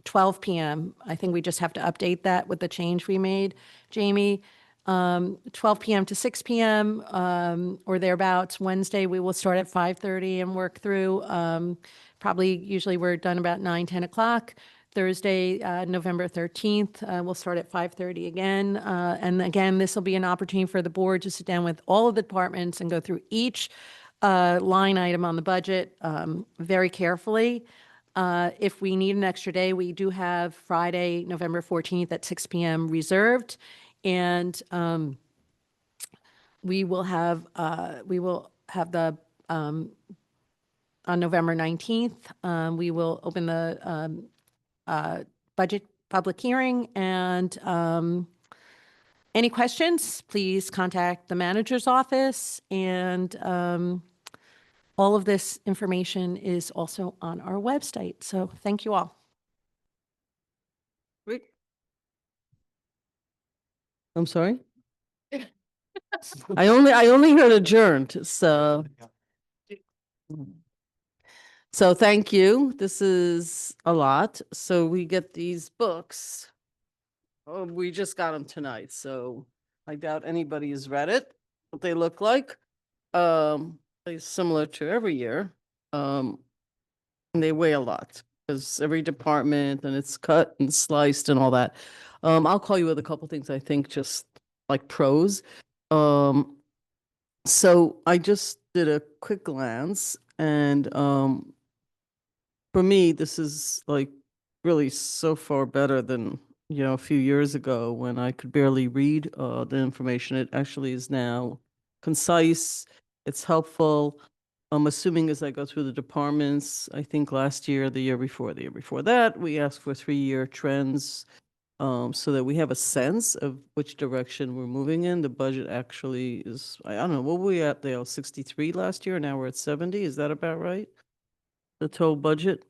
12 p.m. I think we just have to update that with the change we made, Jamie. 12 p.m. to 6 p.m. Or thereabouts. Wednesday, we will start at 5:30 and work through. Probably, usually we're done about 9, 10 o'clock. Thursday, November 13th, we'll start at 5:30 again. And again, this will be an opportunity for the board to sit down with all of the departments and go through each line item on the budget very carefully. If we need an extra day, we do have Friday, November 14th at 6 p.m. reserved. And we will have the, on November 19th, we will open the budget public hearing. And any questions, please contact the manager's office. And all of this information is also on our website. So thank you all. Great. I'm sorry? I only heard adjourned, so. So thank you. This is a lot. So we get these books. Oh, we just got them tonight, so I doubt anybody has read it, what they look like. is similar to every year. And they weigh a lot because every department and it's cut and sliced and all that. I'll call you with a couple things I think just like pros. So I just did a quick glance and for me, this is like really so far better than, a few years ago when I could barely read the information. It actually is now concise, it's helpful. I'm assuming as I go through the departments, I think last year, the year before that, we asked for 3-year trends so that we have a sense of which direction we're moving in. The budget actually is, I don't know, what were we at, Dale, 63 last year? Now we're at 70. Is that about right? The total budget?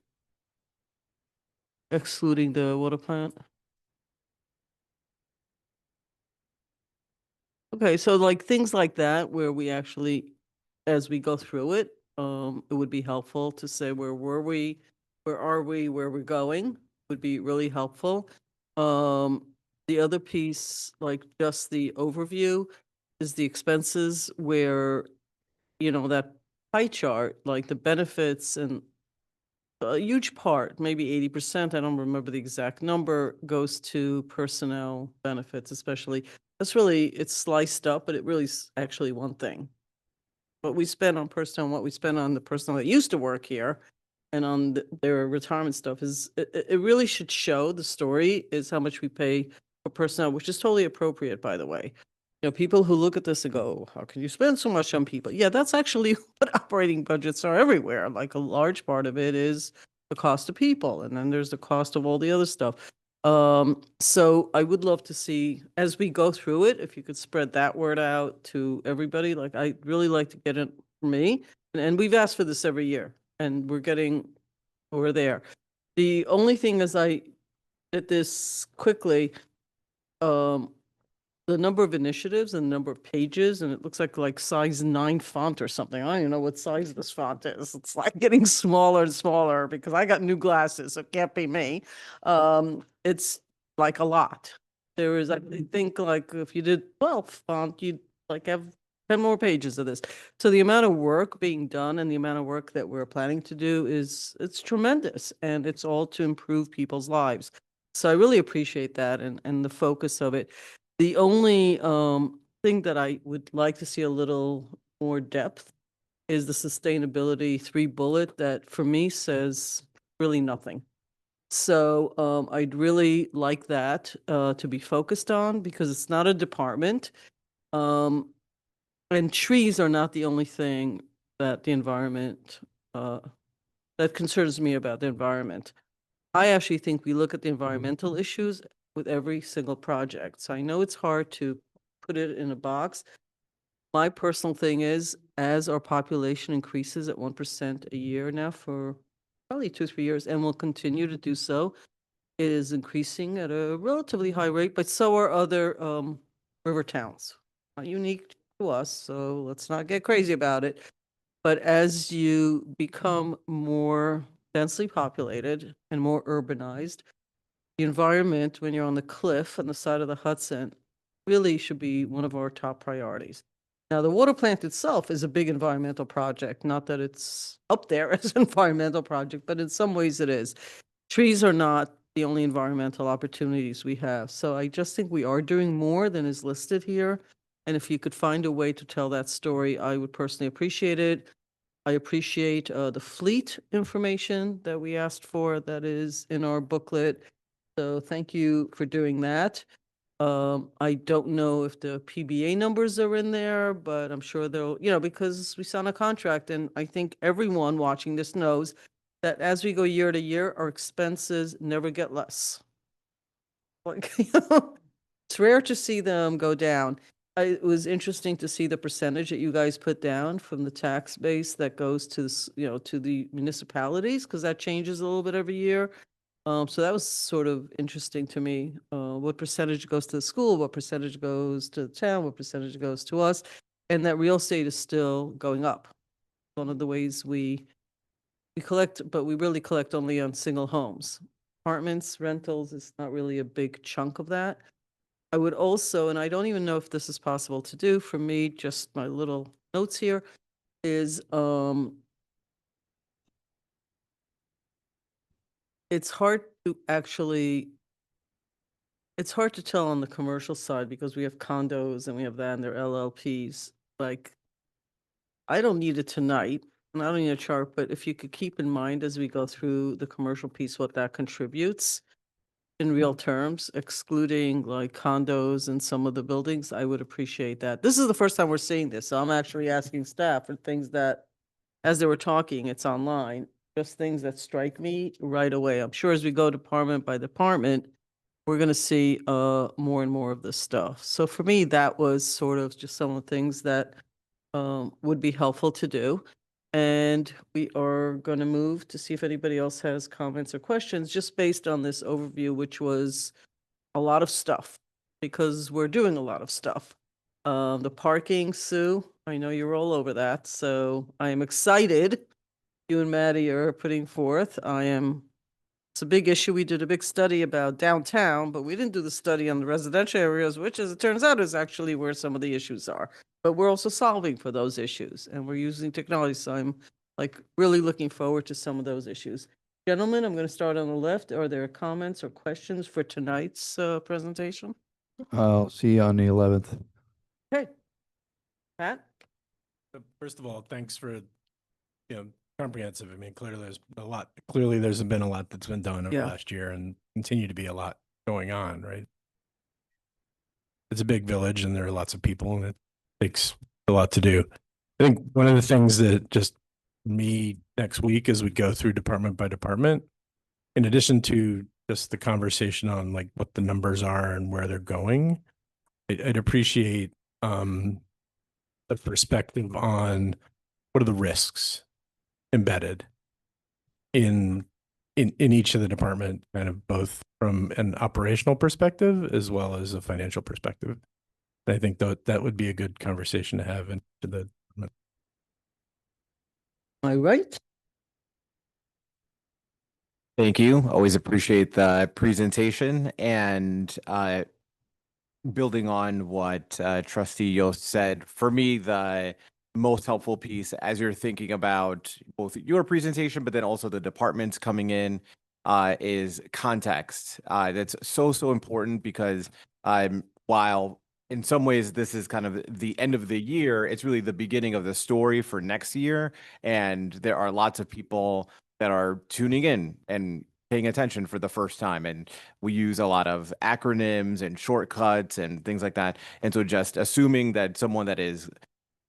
Excluding the water plant? Okay, so like things like that where we actually, as we go through it, it would be helpful to say where were we, where are we, where we're going, would be really helpful. The other piece, like just the overview, is the expenses where, that pie chart, like the benefits and a huge part, maybe 80%, I don't remember the exact number, goes to personnel benefits, especially. That's really, it's sliced up, but it really is actually one thing. What we spend on personnel and what we spend on the personnel that used to work here and on their retirement stuff is, it really should show the story is how much we pay for personnel, which is totally appropriate, by the way. People who look at this and go, how can you spend so much on people? Yeah, that's actually what operating budgets are everywhere. Like a large part of it is the cost of people, and then there's the cost of all the other stuff. So I would love to see, as we go through it, if you could spread that word out to everybody. Like, I'd really like to get it for me. And we've asked for this every year, and we're there. The only thing is I did this quickly, the number of initiatives and the number of pages, and it looks like size 9 font or something. I don't even know what size this font is. It's like getting smaller and smaller because I got new glasses, so it can't be me. It's like a lot. There is, I think, like if you did 12 font, you'd like have 10 more pages of this. So the amount of work being done and the amount of work that we're planning to do it's tremendous, and it's all to improve people's lives. So I really appreciate that and the focus of it. The only thing that I would like to see a little more depth is the sustainability 3 bullet that for me says really nothing. So I'd really like that to be focused on because it's not a department. And trees are not the only thing that the environment that concerns me about the environment. I actually think we look at the environmental issues with every single project. So I know it's hard to put it in a box. My personal thing is, as our population increases at 1% a year now for probably 2 or 3 years, and will continue to do so, it is increasing at a relatively high rate, but so are other river towns. Not unique to us, so let's not get crazy about it. But as you become more densely populated and more urbanized, the environment when you're on the cliff on the side of the Hudson really should be one of our top priorities. Now, the water plant itself is a big environmental project, not that it's up there as an environmental project, but in some ways it is. Trees are not the only environmental opportunities we have. So I just think we are doing more than is listed here. And if you could find a way to tell that story, I would personally appreciate it. I appreciate the fleet information that we asked for that is in our booklet. So thank you for doing that. I don't know if the PBA numbers are in there, but I'm sure they'll, because we signed a contract and I think everyone watching this knows that as we go year to year, our expenses never get less. Like, it's rare to see them go down. It was interesting to see the percentage that you guys put down from the tax base that goes to, to the municipalities, because that changes a little bit every year. So that was sort of interesting to me. What percentage goes to the school, what percentage goes to the town, what percentage goes to us, and that real estate is still going up. One of the ways we collect, but we really collect only on single homes. Apartments, rentals is not really a big chunk of that. I would also, and I don't even know if this is possible to do, for me, just my little notes here is, it's hard to actually, it's hard to tell on the commercial side because we have condos and we have that and they're LLPs. Like, I don't need it tonight, and I don't need a chart, but if you could keep in mind as we go through the commercial piece, what that contributes in real terms, excluding like condos and some of the buildings, I would appreciate that. This is the first time we're seeing this, so I'm actually asking staff for things that, as they were talking, it's online, just things that strike me right away. I'm sure as we go department by department, we're gonna see more and more of this stuff. So for me, that was sort of just some of the things that would be helpful to do. And we are going to move to see if anybody else has comments or questions, just based on this overview, which was a lot of stuff, because we're doing a lot of stuff. The parking, Sue, I know you're all over that, so I am excited. You and Maddie are putting forth. It's a big issue. We did a big study about downtown, but we didn't do the study on the residential areas, which, as it turns out, is actually where some of the issues are. But we're also solving for those issues, and we're using technology. So I'm like really looking forward to some of those issues. Gentlemen, I'm going to start on the left. Are there comments or questions for tonight's presentation? I'll see you on the 11th. Okay. Pat? First of all, thanks for, comprehensive. I mean, clearly there's been a lot that's been done over Yeah. last year and continue to be a lot going on, right? It's a big village and there are lots of people and it takes a lot to do. I think one of the things that just me next week as we go through department by department, in addition to just the conversation on like what the numbers are and where they're going, I'd appreciate the perspective on what are the risks embedded in each of the department, kind of both from an operational perspective as well as a financial perspective. And I think that would be a good conversation to have into the. Am I right? Thank you. Always appreciate the presentation and building on what Trustee Yost said. For me, the most helpful piece as you're thinking about both your presentation, but then also the departments coming in is context. That's so important because while in some ways this is kind of the end of the year, it's really the beginning of the story for next year. And there are lots of people that are tuning in and paying attention for the first time. And we use a lot of acronyms and shortcuts and things like that. And so just assuming that someone that is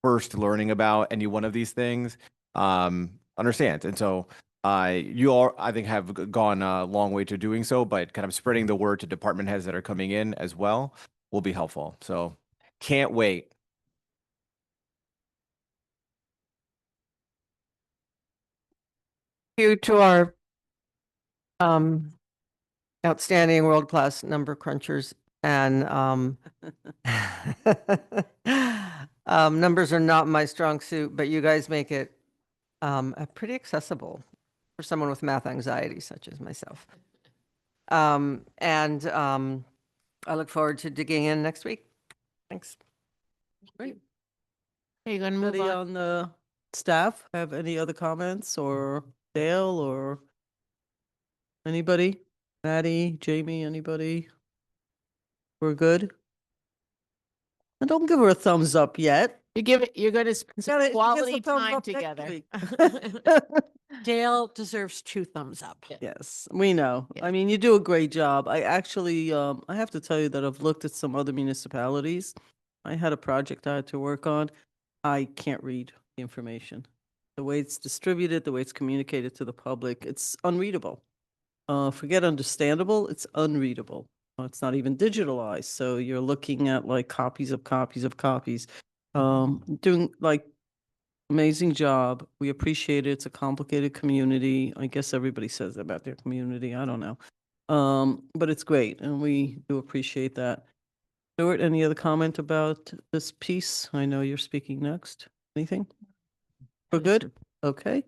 first learning about any one of these things understands. And so you all, I think, have gone a long way to doing so, but kind of spreading the word to department heads that are coming in as well will be helpful. So can't wait. You to our outstanding world-class number crunchers and numbers are not my strong suit, but you guys make it pretty accessible for someone with math anxiety such as myself. I look forward to digging in next week. Thanks. Great. Are you going to move Anybody on? on the staff have any other comments, or Dale, or anybody? Maddie, Jamie, anybody? We're good? And don't give her a thumbs up yet. You're going to spend some Gotta- she gets a quality thumbs time up next together. week. Dale deserves 2 thumbs up. Yes, we know. Yeah. I mean, you do a great job. I actually, I have to tell you that I've looked at some other municipalities. I had a project I had to work on. I can't read the information. The way it's distributed, the way it's communicated to the public, it's unreadable. Forget understandable, it's unreadable. It's not even digitalized, so you're looking at like copies of copies of copies. Doing like amazing job. We appreciate it. It's a complicated community. I guess everybody says that about their community. I don't know. But it's great, and we do appreciate that. Stuart, any other comment about this piece? I know you're speaking next. Anything? We're good? Okay.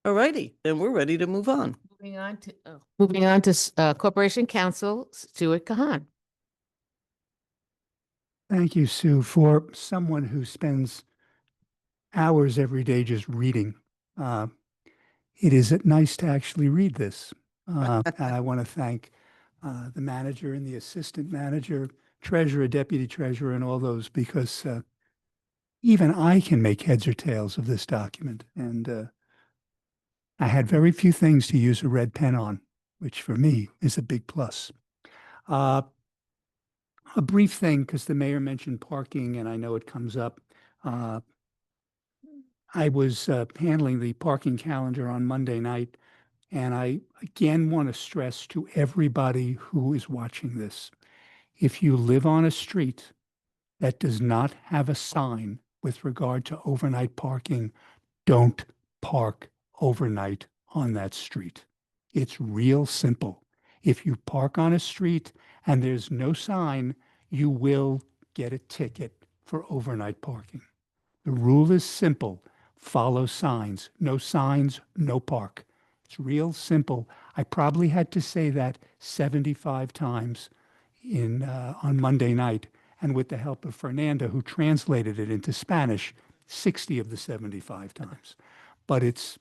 All righty, then we're ready to move on. Moving on to Corporation Counsel, Stuart Kahan. Thank you, Sue. For someone who spends hours every day just reading. It is nice to actually read this. And I want to thank the manager and the assistant manager, treasurer, deputy treasurer, and all those, because even I can make heads or tails of this document. And I had very few things to use a red pen on, which for me is a big plus. A brief thing, because the mayor mentioned parking, and I know it comes up. I was handling the parking calendar on Monday night, and I again want to stress to everybody who is watching this, if you live on a street that does not have a sign with regard to overnight parking, don't park overnight on that street. It's real simple. If you park on a street and there's no sign, you will get a ticket for overnight parking. The rule is simple. Follow signs. No signs, no park. It's real simple. I probably had to say that 75 times on Monday night, and with the help of Fernanda, who translated it into Spanish 60 of the 75 times. But it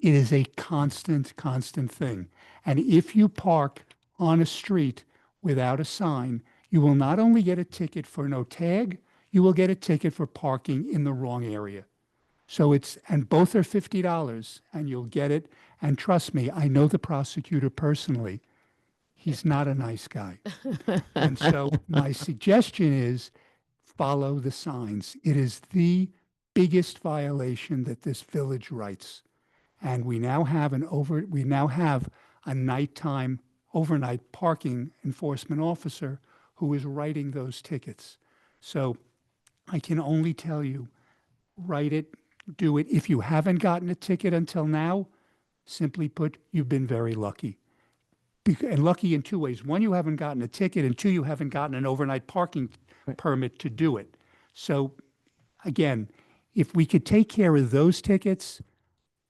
is a constant thing. And if you park on a street without a sign, you will not only get a ticket for no tag, you will get a ticket for parking in the wrong area. So and both are $50, and you'll get it. And trust me, I know the prosecutor personally. He's not a nice guy. And so my suggestion is follow the signs. It is the biggest violation that this village writes. And we now have a nighttime overnight parking enforcement officer who is writing those tickets. So I can only tell you, write it, do it. If you haven't gotten a ticket until now, simply put, you've been very lucky. And lucky in two ways. One, you haven't gotten a ticket, and two, you haven't gotten an overnight parking permit to do it. So again, if we could take care of those tickets,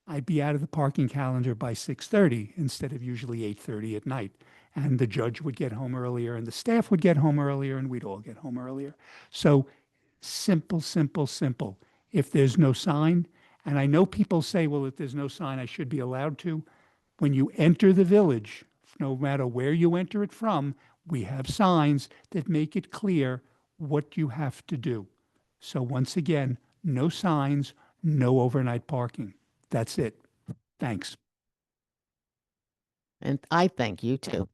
I'd be out of the parking calendar by 6:30 instead of usually 8:30 at night. And the judge would get home earlier, and the staff would get home earlier, and we'd all get home earlier. So simple, simple, simple. If there's no sign, and I know people say, well, if there's no sign, I should be allowed to. When you enter the village, no matter where you enter it from, we have signs that make it clear what you have to do. So once again, no signs, no overnight parking. That's it. Thanks. And I thank you too.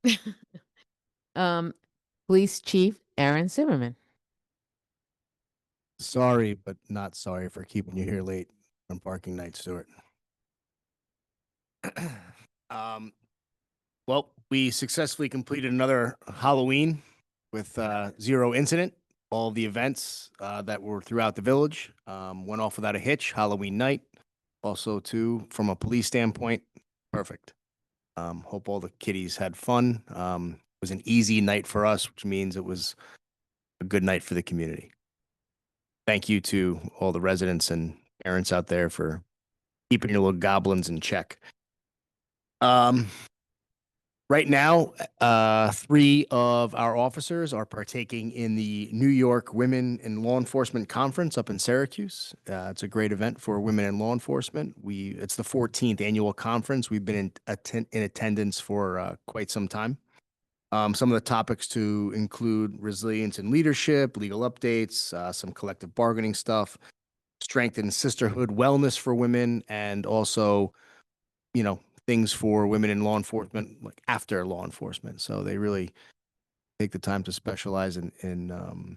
Police Chief Aaron Zimmerman. Sorry, but not sorry for keeping you here late on parking night, Stuart. Well, we successfully completed another Halloween with zero incident. All the events that were throughout the village went off without a hitch. Halloween night, also too, from a police standpoint, perfect. Hope all the kiddies had fun. It was an easy night for us, which means it was a good night for the community. Thank you to all the residents and parents out there for keeping your little goblins in check. Right now, 3 of our officers are partaking in the New York Women in Law Enforcement Conference up in Syracuse. It's a great event for women in law enforcement. It's the 14th annual conference. We've been in attendance for quite some time. Some of the topics to include resilience and leadership, legal updates, some collective bargaining stuff, strength and sisterhood, wellness for women, and also, things for women in law enforcement, like after law enforcement. So they really take the time to specialize in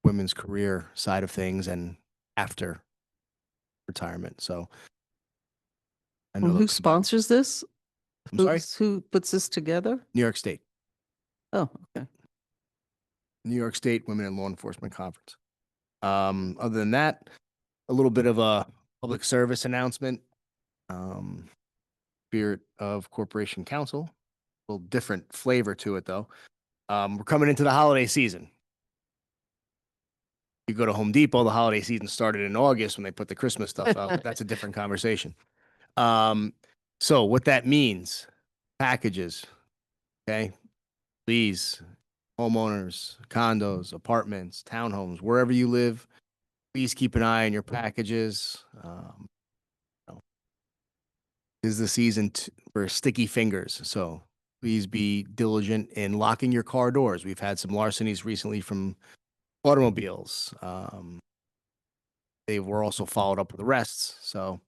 women's career side of things and after retirement. So I know And they'll who come back. sponsors this? I'm sorry? Who puts this together? New York State. Oh, okay. New York State Women in Law Enforcement Conference. Other than that, a little bit of a public service announcement. Spirit of Corporation Council, a little different flavor to it though. We're coming into the holiday season. You go to Home Depot, the holiday season started in August when they put the Christmas stuff out, but that's a different conversation. So what that means, packages, okay? Please, homeowners, condos, apartments, townhomes, wherever you live, Please keep an eye on your packages. This is the season for sticky fingers, so please be diligent in locking your car doors. We've had some larcenies recently from automobiles. They were also followed up with arrests. So,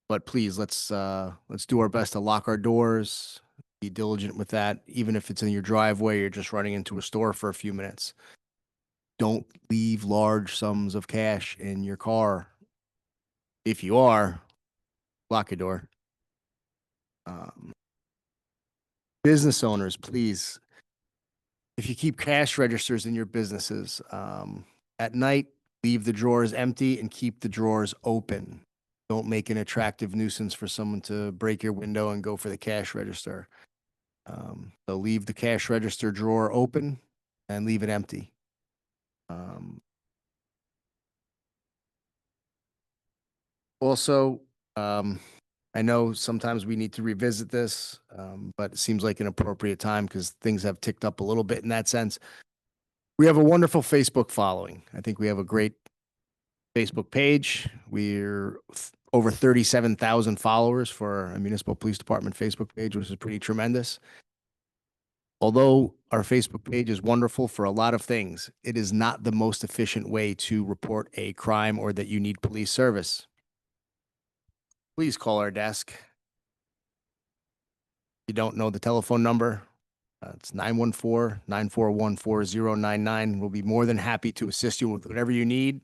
but please let's do our best to lock our doors. Be diligent with that, even if it's in your driveway. You're just running into a store for a few minutes. Don't leave large sums of cash in your car. If you are, lock your door. Business owners, please, if you keep cash registers in your businesses, at night, leave the drawers empty and keep the drawers open. Don't make an attractive nuisance for someone to break your window and go for the cash register. So leave the cash register drawer open and leave it empty. Also, I know sometimes we need to revisit this, but it seems like an appropriate time because things have ticked up a little bit in that sense. We have a wonderful Facebook following. I think we have a great Facebook page. We're over 37,000 followers for our municipal police department Facebook page, which is pretty tremendous. Although our Facebook page is wonderful for a lot of things, it is not the most efficient way to report a crime or that you need police service. Please call our desk. If you don't know the telephone number, it's 914-941-4099. We'll be more than happy to assist you with whatever you need.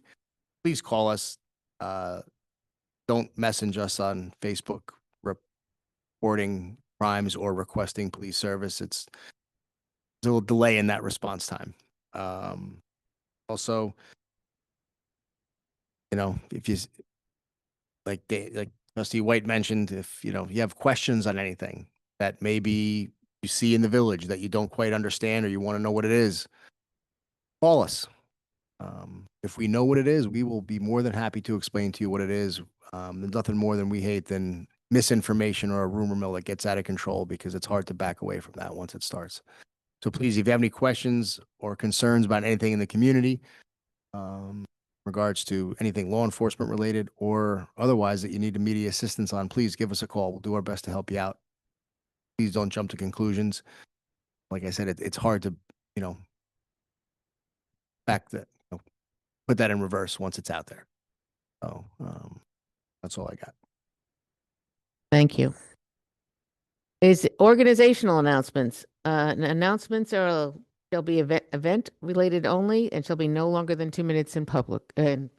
Please call us. Don't message us on Facebook reporting crimes or requesting police service. There's a little delay in that response time. Also, if you, like Trustee White mentioned, if, you have questions on anything that maybe you see in the village that you don't quite understand or you want to know what it is, call us. If we know what it is, we will be more than happy to explain to you what it is. There's nothing more than we hate than misinformation or a rumor mill that gets out of control, because it's hard to back away from that once it starts. So please, if you have any questions or concerns about anything in the community, regards to anything law enforcement related or otherwise that you need immediate assistance on, please give us a call. We'll do our best to help you out. Please don't jump to conclusions. Like I said, it's hard to, put that in reverse once it's out there. So that's all I got. Thank you. Is organizational announcements. Announcements shall be event related only and shall be no longer than 2 minutes in public. In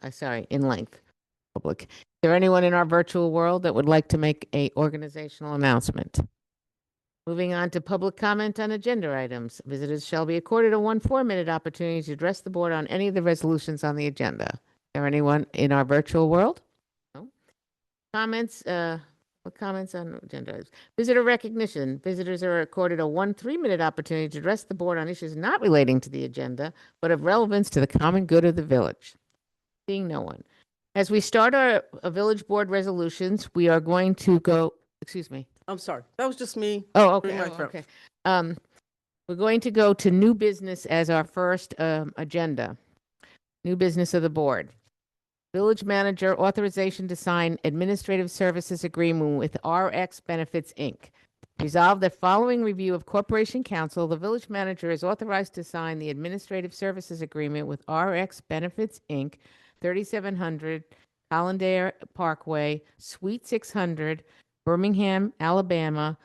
length. Public. Is there anyone in our virtual world that would like to make a organizational announcement? Moving on to public comment on agenda items. Visitors shall be accorded a 4-minute opportunity to address the board on any of the resolutions on the agenda. Is there anyone in our virtual world? No. Comments. What comments on agenda items? Visitor recognition. Visitors are accorded a 3-minute opportunity to address the board on issues not relating to the agenda, but of relevance to the common good of the village. Seeing no one. As we start our village board resolutions, we are going to go, excuse me. I'm sorry. That was just me. Oh, okay. clearing my throat. Okay. We're going to go to new business as our first agenda. New business of the board. Village manager authorization to sign administrative services agreement with RX Benefits, Inc. Resolved that following review of Corporation Council, the village manager is authorized to sign the administrative services agreement with RX Benefits, Inc., 3700 Collindale Parkway, Suite 600, Birmingham, Alabama,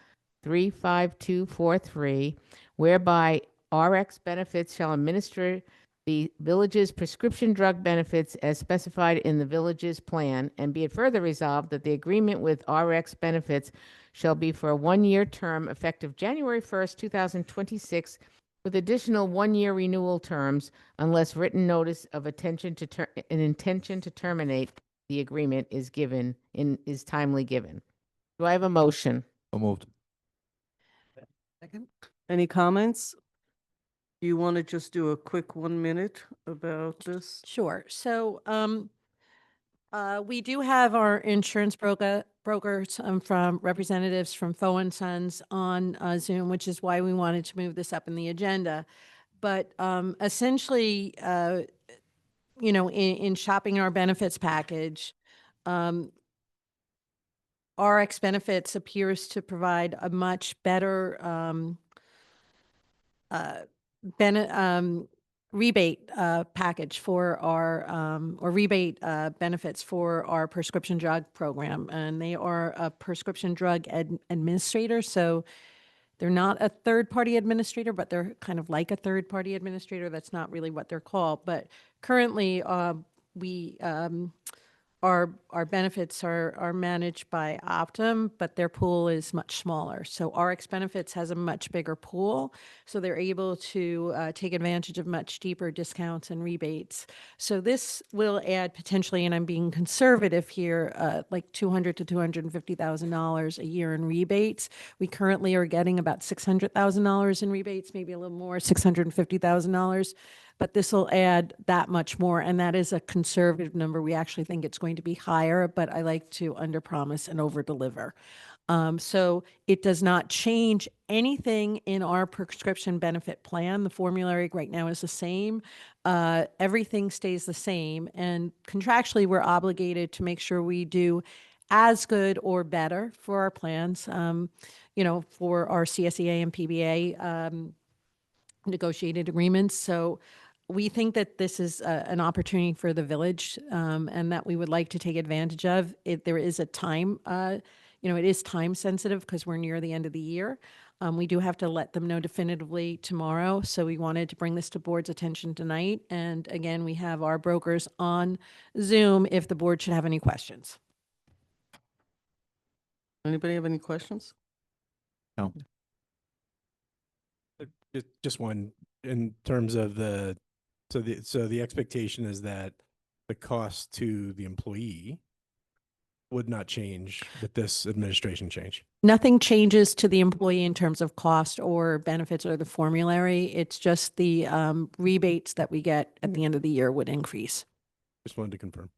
35243, whereby RX Benefits shall administer the village's prescription drug benefits as specified in the village's plan, and be it further resolved that the agreement with RX Benefits shall be for a 1-year term effective January 1st, 2026, with additional 1-year renewal terms unless written notice of an intention to terminate the agreement is timely given. Do I have a motion? So moved. Second? Any comments? Do you want to just do a quick 1 minute about this? Sure. So we do have our insurance brokers from representatives from Foe and Sons on Zoom, which is why we wanted to move this up in the agenda. But essentially, in shopping our benefits package, RX Benefits appears to provide a much better rebate package for our or rebate benefits for our prescription drug program, and they are a prescription drug administrator. So they're not a third-party administrator, but they're kind of like a third-party administrator. That's not really what they're called. But currently, we our benefits are managed by Optum, but their pool is much smaller. So RX Benefits has a much bigger pool, so they're able to take advantage of much deeper discounts and rebates. So this will add potentially, and I'm being conservative here, like $200,000 to $250,000 a year in rebates. We currently are getting about $600,000 in rebates, maybe a little more, $650,000. But this will add that much more, and that is a conservative number. We actually think it's going to be higher, but I like to underpromise and overdeliver. So it does not change anything in our prescription benefit plan. The formulary right now is the same. Everything stays the same, and contractually, we're obligated to make sure we do as good or better for our plans. For our CSEA and PBA negotiated agreements. So we think that this is an opportunity for the village, and that we would like to take advantage of. There is a time, it is time sensitive because we're near the end of the year. We do have to let them know definitively tomorrow. So we wanted to bring this to board's attention tonight. And again, we have our brokers on Zoom if the board should have any questions. Anybody have any questions? No. Just one in terms of so the expectation is that the cost to the employee would not change with this administration change. Nothing changes to the employee in terms of cost or benefits or the formulary. It's just the rebates that we get at the end of the year would increase. Just wanted to confirm.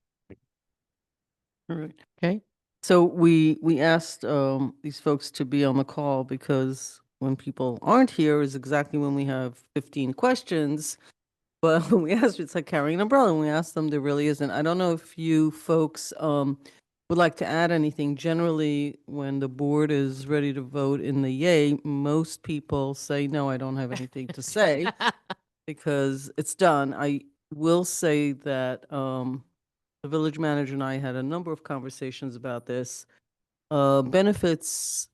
All right. Okay. So we asked these folks to be on the call because when people aren't here is exactly when we have 15 questions. But when we asked, it's like carrying an umbrella. When we asked them, there really isn't. I don't know if you folks would like to add anything. Generally, when the board is ready to vote in the yay, most people say, no, I don't have anything to say because it's done. I will say that the village manager and I had a number of conversations about this. Benefits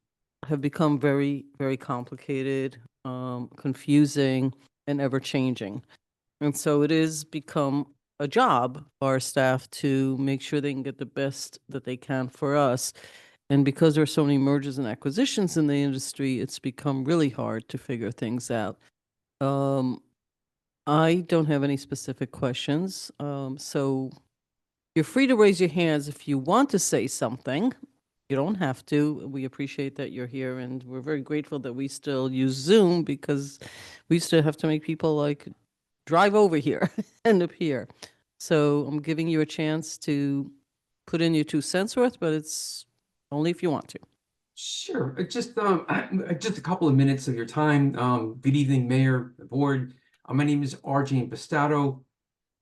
have become very, very complicated, confusing, and ever-changing. And so it is become a job for our staff to make sure they can get the best that they can for us. And because there are so many mergers and acquisitions in the industry, it's become really hard to figure things out. I don't have any specific questions. So you're free to raise your hands if you want to say something. You don't have to. We appreciate that you're here, and we're very grateful that we still use Zoom because we still have to make people like drive over here and appear. So I'm giving you a chance to put in your 2 cents worth, but it's only if you want to. Sure. Just a couple of minutes of your time. Good evening, Mayor, board. My name is RJ Bastato.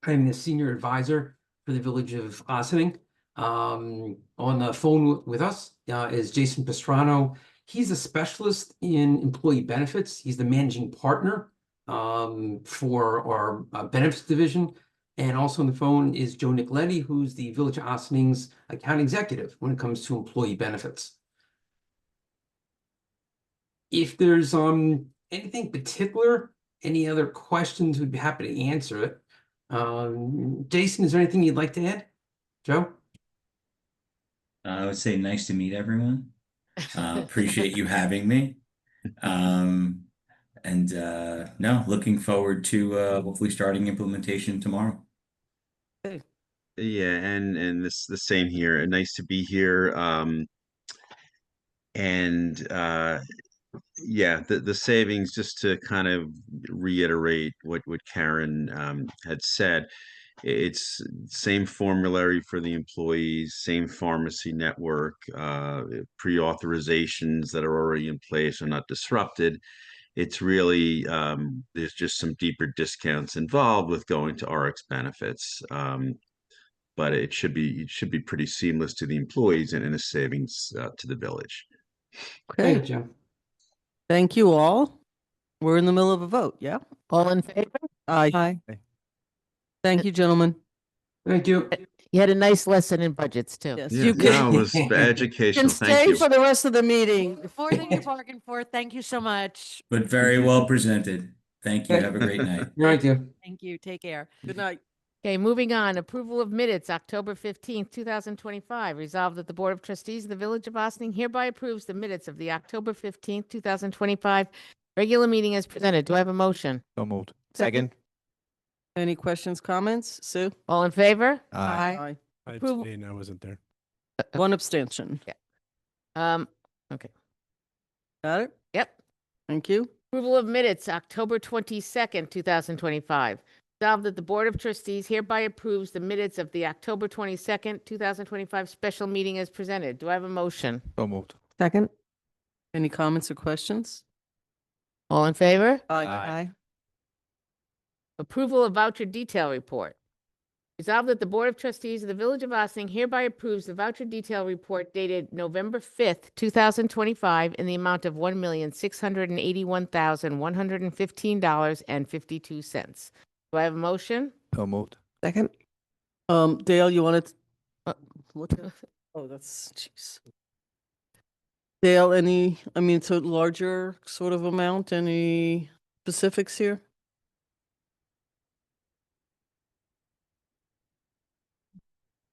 I'm the senior advisor for the village of Ossining. On the phone with us is Jason Pastrano. He's a specialist in employee benefits. He's the managing partner for our benefits division. And also on the phone is Joe Nicoletti, who's the Village of Ossining's account executive when it comes to employee benefits. If there's anything particular, any other questions, we'd be happy to answer it. Jason, is there anything you'd like to add? Joe? I would say nice to meet everyone. Appreciate you having me. No, looking forward to hopefully starting implementation tomorrow. Okay. Yeah, and this the same here. Nice to be here. Yeah, the savings, just to kind of reiterate what Karen had said, it's same formulary for the employees, same pharmacy network, pre-authorizations that are already in place are not disrupted. it's really, there's just some deeper discounts involved with going to RX benefits. But it should be pretty seamless to the employees and in a savings to the village. Thank Okay, you. thank you all. We're in the middle of a vote, yeah? All in favor? Aye. Thank you, gentlemen. Thank you. You had a nice lesson in budgets too. Yes, Yeah, you no, it can, was can educational. Thank stay you. for the rest of the meeting. More than you're bargained for. Thank you so much. But very well presented. Thank you. Have a great night. Thank you. Thank you. Take care. Good night. Okay, moving on. Approval of minutes, October 15th, 2025. Resolved that the Board of Trustees of the Village of Ossining hereby approves the minutes of the October 15th, 2025 regular meeting as presented. Do I have a motion? So moved. Second. Any questions, comments? Sue? All in favor? Aye. I Approval- abstain, I wasn't there. One abstention. Okay. Got it? Yep. Thank you. Approval of minutes, October 22nd, 2025. Resolved that the Board of Trustees hereby approves the minutes of the October 22nd, 2025 special meeting as presented. Do I have a motion? So moved. Second? Any comments or questions? All in favor? Aye. Approval of voucher detail report. Resolved that the Board of Trustees of the Village of Ossining hereby approves the voucher detail report dated November 5th, 2025 in the amount of $1,681,115.52. Do I have a motion? So moved. Second? Dale, you wanted, what? Oh, that's, jeez. Dale, it's a larger sort of amount, any specifics here?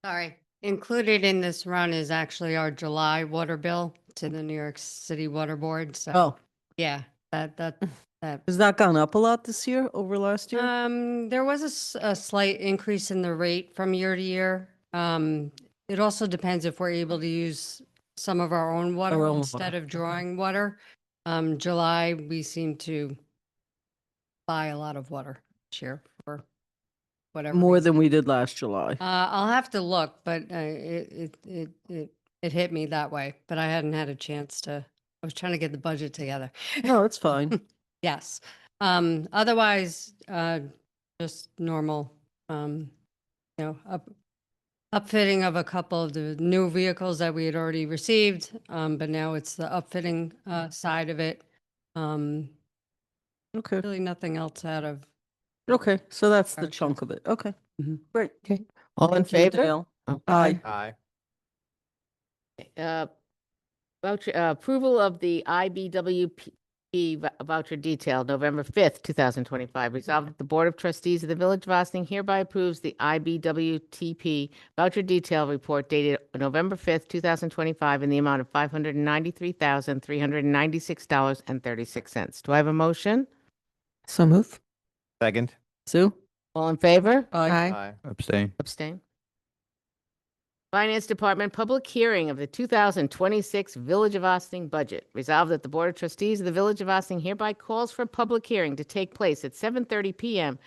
Sorry. Included in this run is actually our July water bill to the New York City Water Board. So, Oh, yeah, that. has that gone up a lot this year over last year? There was a slight increase in the rate from year to year. It also depends if we're able to use some of our own water Our own instead water. of drawing water. July, we seem to buy a lot of water this year for whatever. More reason. than we did last July. I'll have to look, but it hit me that way. But I hadn't had a chance to. I was trying to get the budget together. No, it's fine. Yes. Otherwise, just normal. Upfitting of a couple of the new vehicles that we had already received, but now it's the upfitting side of it. Okay, Really, nothing else out of. okay, so that's the Gotcha. chunk of it. Okay, Mhm. great. Okay. All in Thank you, favor? Dale. Oh. Aye. Aye. Voucher, approval of the IBWP voucher detail, November 5th, 2025. Resolved that the Board of Trustees of the Village of Ossining hereby approves the IBWTP voucher detail report dated November 5th, 2025 in the amount of $593,396.36. Do I have a motion? So move. Second. Sue? All in favor? Aye. Abstain. Abstain. Finance Department Public Hearing of the 2026 Village of Ossining Budget. Resolved that the Board of Trustees of the Village of Ossining hereby calls for a public hearing to take place at 7:30 p.m.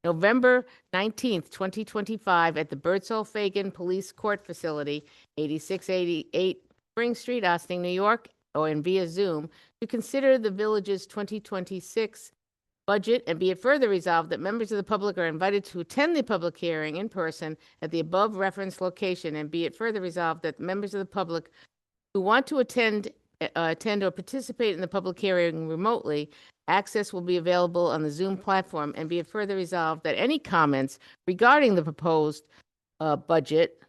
November 19th, 2025 at the Birdsall Fagan Police Court Facility, 8688 Spring Street, Ossining, New York, or in via Zoom, to consider the village's 2026 budget, and be it further resolved that members of the public are invited to attend the public hearing in person at the above referenced location, and be it further resolved that members of the public who want to attend or participate in the public hearing remotely, access will be available on the Zoom platform, and be it further resolved that any comments regarding the proposed budget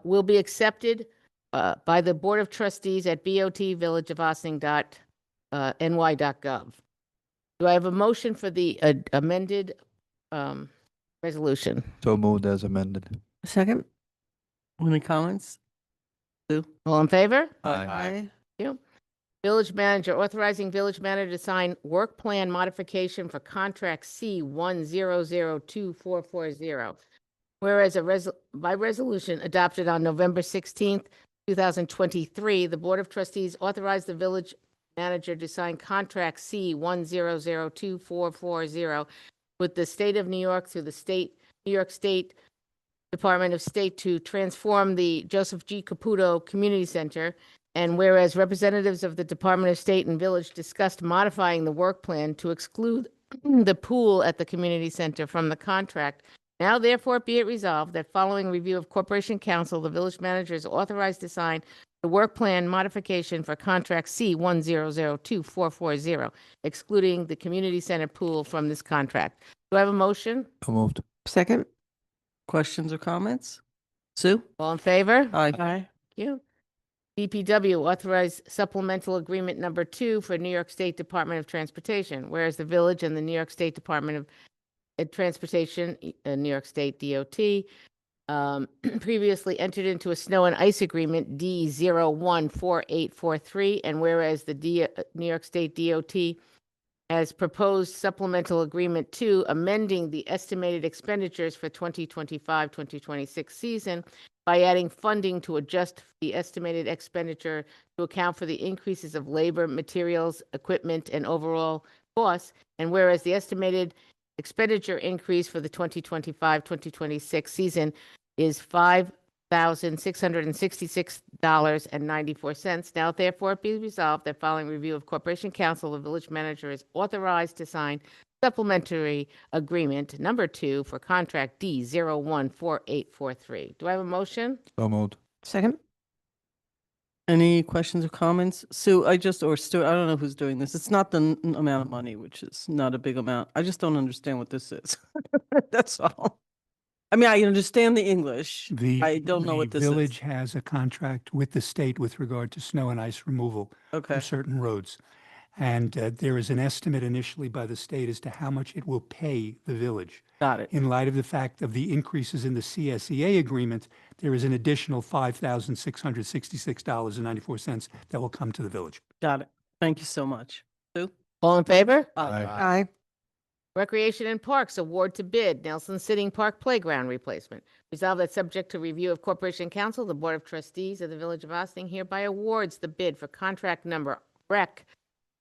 will be accepted by the Board of Trustees at botvillageofaustining.ny.gov. Do I have a motion for the amended resolution? So moved as amended. Second? Any comments? Sue? All in favor? Aye. Village manager, authorizing village manager to sign work plan modification for contract C1002440. Whereas by resolution adopted on November 16th, 2023, the Board of Trustees authorized the village manager to sign contract C1002440 with the state of New York through the New York State Department of State to transform the Joseph G. Caputo Community Center. And whereas representatives of the Department of State and Village discussed modifying the work plan to exclude the pool at the community center from the contract, now therefore be it resolved that following review of Corporation Council, the village manager is authorized to sign the work plan modification for contract C1002440, excluding the community center pool from this contract. Do I have a motion? So moved. Second? Questions or comments? Sue? All in favor? Aye. Thank you. DPW authorized supplemental agreement number 2 for New York State Department of Transportation, whereas the village and the New York State Department of Transportation, New York State DOT, previously entered into a snow and ice agreement D014843, and whereas the New York State DOT has proposed supplemental agreement 2, amending the estimated expenditures for 2025-2026 season by adding funding to adjust the estimated expenditure to account for the increases of labor, materials, equipment, and overall costs. And whereas the estimated expenditure increase for the 2025-2026 season is $5,666.94. Now therefore be resolved that following review of Corporation Council, the village manager is authorized to sign supplementary agreement number 2 for contract D014843. Do I have a motion? So moved. Second? Any questions or comments? Sue, or Stuart, I don't know who's doing this. It's not the amount of money, which is not a big amount. I just don't understand what this is. That's all. I mean, I understand the English. I don't know what this The is. village has a contract with the state with regard to snow and ice removal Okay, for certain roads. And there is an estimate initially by the state as to how much it will pay the village. got it. In light of the fact of the increases in the CSEA agreement, there is an additional $5,666.94 that will come to the village. Got it. Thank you so much. Sue? All in favor? Aye. Aye. Recreation and Parks award to bid Nelson Sitting Park Playground replacement. Resolved that subject to review of Corporation Council, the Board of Trustees of the Village of Ossining hereby awards the bid for contract number REC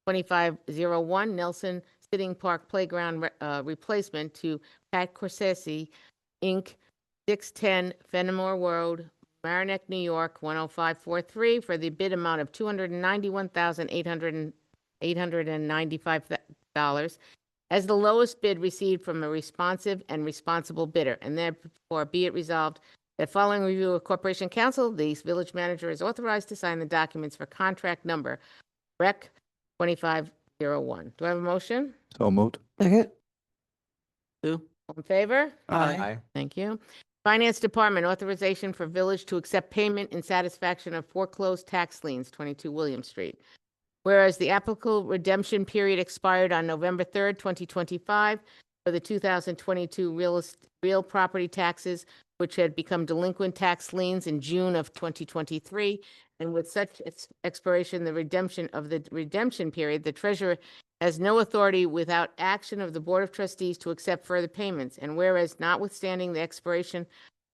2501 Nelson Sitting Park Playground replacement to Pat Corsesi, Inc., 610 Fenimore Road, Mamaroneck, New York, 10543 for the bid amount of $291,895 as the lowest bid received from a responsive and responsible bidder. And therefore be it resolved that following review of Corporation Council, the village manager is authorized to sign the documents for contract number REC 2501. Do I have a motion? So moved. Second? Sue? All in favor? Aye. Thank you. Finance Department authorization for village to accept payment in satisfaction of foreclosed tax liens, 22 William Street. Whereas the applicable redemption period expired on November 3rd, 2025 for the 2022 real property taxes, which had become delinquent tax liens in June of 2023. And with such expiration, the redemption period, the treasurer has no authority without action of the Board of Trustees to accept further payments. And whereas notwithstanding the expiration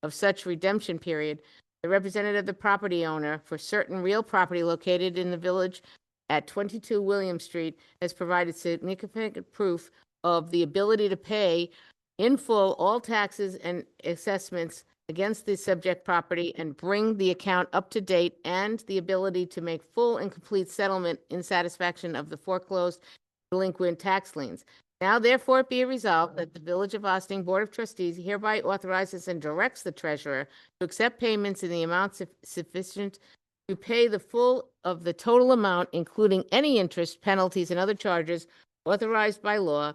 of such redemption period, the representative of the property owner for certain real property located in the village at 22 William Street has provided significant proof of the ability to pay in full all taxes and assessments against the subject property and bring the account up to date, and the ability to make full and complete settlement in satisfaction of the foreclosed delinquent tax liens. Now therefore be it resolved that the Village of Ossining Board of Trustees hereby authorizes and directs the treasurer to accept payments in the amount sufficient to pay the full of the total amount, including any interest, penalties, and other charges authorized by law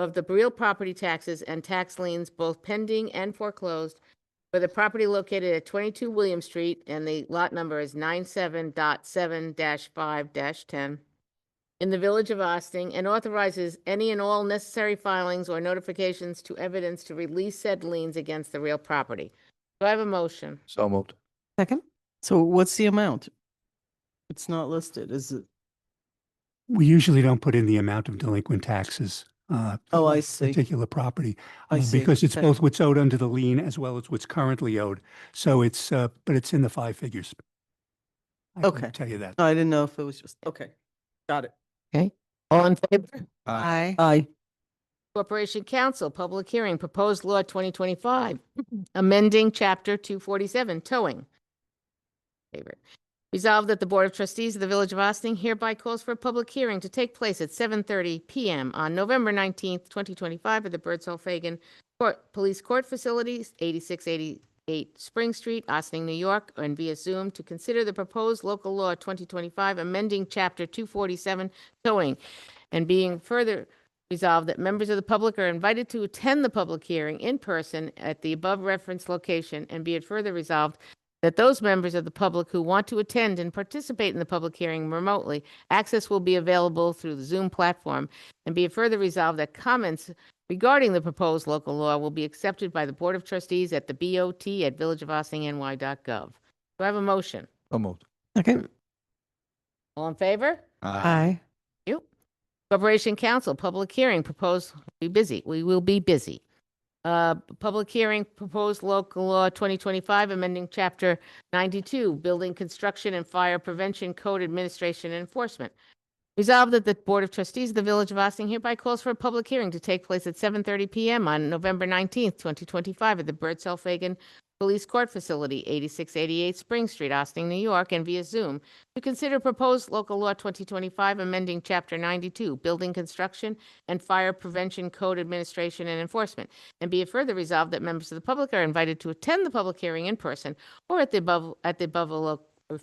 of the real property taxes and tax liens, both pending and foreclosed, for the property located at 22 William Street, and the lot number is 97.7-5-10, in the Village of Ossining, and authorizes any and all necessary filings or notifications to evidence to release said liens against the real property. Do I have a motion? So moved. Second? So what's the amount? It's not listed, is it? We usually don't put in the amount of delinquent taxes. Oh, I for see. Particular property. I see. Because it's Okay. both what's owed under the lien as well as what's currently owed. So it's, but it's in the 5 figures. I can Okay. tell you that. I didn't know if it was just, okay. Got it. Okay. All in favor? Aye. Aye. Corporation Council, public hearing, proposed law 2025, amending Chapter 247, towing. Favorite. Resolved that the Board of Trustees of the Village of Ossining hereby calls for a public hearing to take place at 7:30 p.m. on November 19th, 2025 at the Birdsall-Fagan Police Court Facilities, 8688 Spring Street, Ossining, New York, and via Zoom to consider the proposed local law 2025 amending Chapter 247, towing, and being further resolved that members of the public are invited to attend the public hearing in person at the above referenced location, and be it further resolved that those members of the public who want to attend and participate in the public hearing remotely, access will be available through the Zoom platform, and be it further resolved that comments regarding the proposed local law will be accepted by the Board of Trustees at the BOT at villageofossiningny.gov. Do I have a motion? So moved. Second. All in favor? Aye. You. Corporation Council, public hearing, proposed, be busy. We will be busy. Public hearing, proposed local law 2025, amending Chapter 92, Building Construction and Fire Prevention Code Administration and Enforcement. Resolved that the Board of Trustees of the Village of Ossining hereby calls for a public hearing to take place at 7:30 p.m. on November 19th, 2025 at the Birdsall-Fagan Police Court Facility, 8688 Spring Street, Ossining, New York, and via Zoom to consider proposed local law 2025 amending Chapter 92, Building Construction and Fire Prevention Code Administration and Enforcement. And be it further resolved that members of the public are invited to attend the public hearing in person or at the above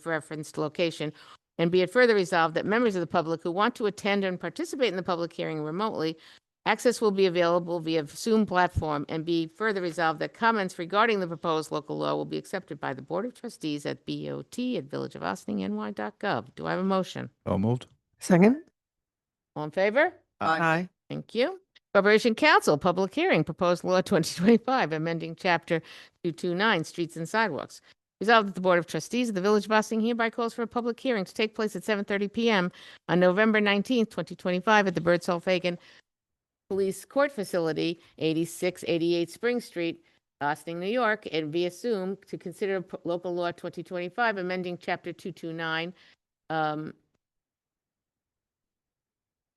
referenced location. And be it further resolved that members of the public who want to attend and participate in the public hearing remotely, access will be available via Zoom platform. And be further resolved that comments regarding the proposed local law will be accepted by the Board of Trustees at BOT at villageofossiningny.gov. Do I have a motion? So moved. Second. All in favor? Aye. Thank you. Corporation Council, public hearing, proposed law 2025, amending Chapter 229, Streets and Sidewalks. Resolved that the Board of Trustees of the Village of Ossining hereby calls for a public hearing to take place at 7:30 p.m. on November 19th, 2025 at the Birdsall-Fagan Police Court Facility, 8688 Spring Street, Ossining, New York, and via Zoom to consider local law 2025 amending Chapter 229,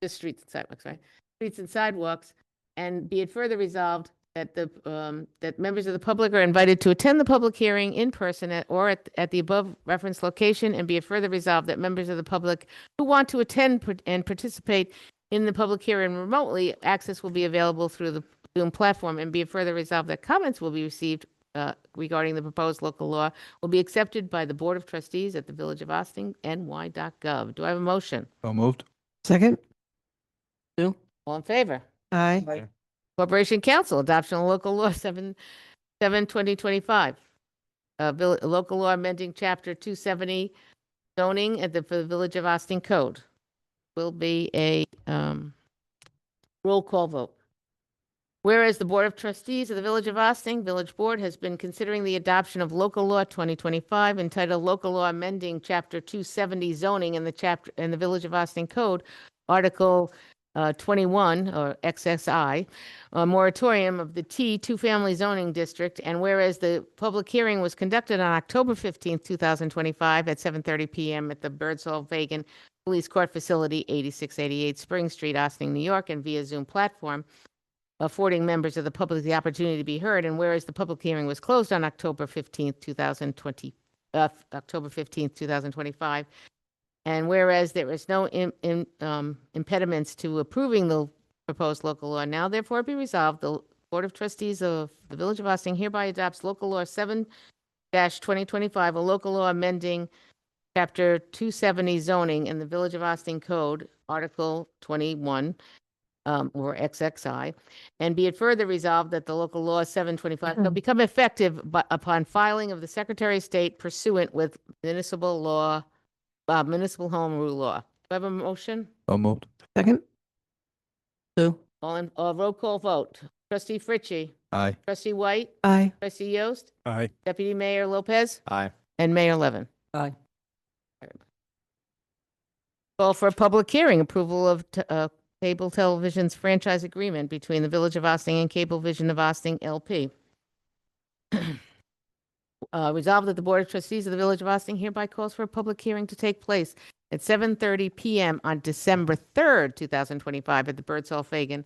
the streets and sidewalks, right? Streets and sidewalks, and be it further resolved that that members of the public are invited to attend the public hearing in person or at the above referenced location, and be it further resolved that members of the public who want to attend and participate in the public hearing remotely, access will be available through the Zoom platform, and be it further resolved that comments will be received regarding the proposed local law will be accepted by the Board of Trustees at the Village of Ossining, ny.gov. Do I have a motion? So moved. Second. All in favor? Aye. Corporation Council, adoption of local law 7/2025. Local law amending Chapter 270 zoning at for the Village of Ossining Code. Will be a roll call vote. Whereas the Board of Trustees of the Village of Ossining, Village Board, has been considering the adoption of local law 2025 entitled Local Law Amending Chapter 270 zoning in the Village of Ossining Code, Article 21, or XSI, a moratorium of the T two-family zoning district, and whereas the public hearing was conducted on October 15th, 2025 at 7:30 p.m. at the Birdsall-Fagan Police Court Facility, 8688 Spring Street, Ossining, New York, and via Zoom platform, affording members of the public the opportunity to be heard, and whereas the public hearing was closed on October 15th, 2025, and whereas there is no impediments to approving the proposed local law, now therefore be resolved, the Board of Trustees of the Village of Ossining hereby adopts local law 7-2025, a local law amending Chapter 270 zoning in the Village of Ossining Code, Article 21, or XXI, and be it further resolved that the local law 725 shall become effective upon filing of the Secretary of State pursuant with municipal law, municipal home rule law. Do I have a motion? So moved. Second. Sue? Roll call vote. Trustee Fritchie. Aye. Trustee White. Aye. Trustee Yost. Aye. Deputy Mayor Lopez. Aye. And Mayor Levin. Aye. Call for a public hearing, approval of cable television's franchise agreement between the Village of Ossining and Cablevision of Ossining LP. Resolved that the Board of Trustees of the Village of Ossining hereby calls for a public hearing to take place at 7:30 p.m. on December 3rd, 2025 at the Birdsall-Fagan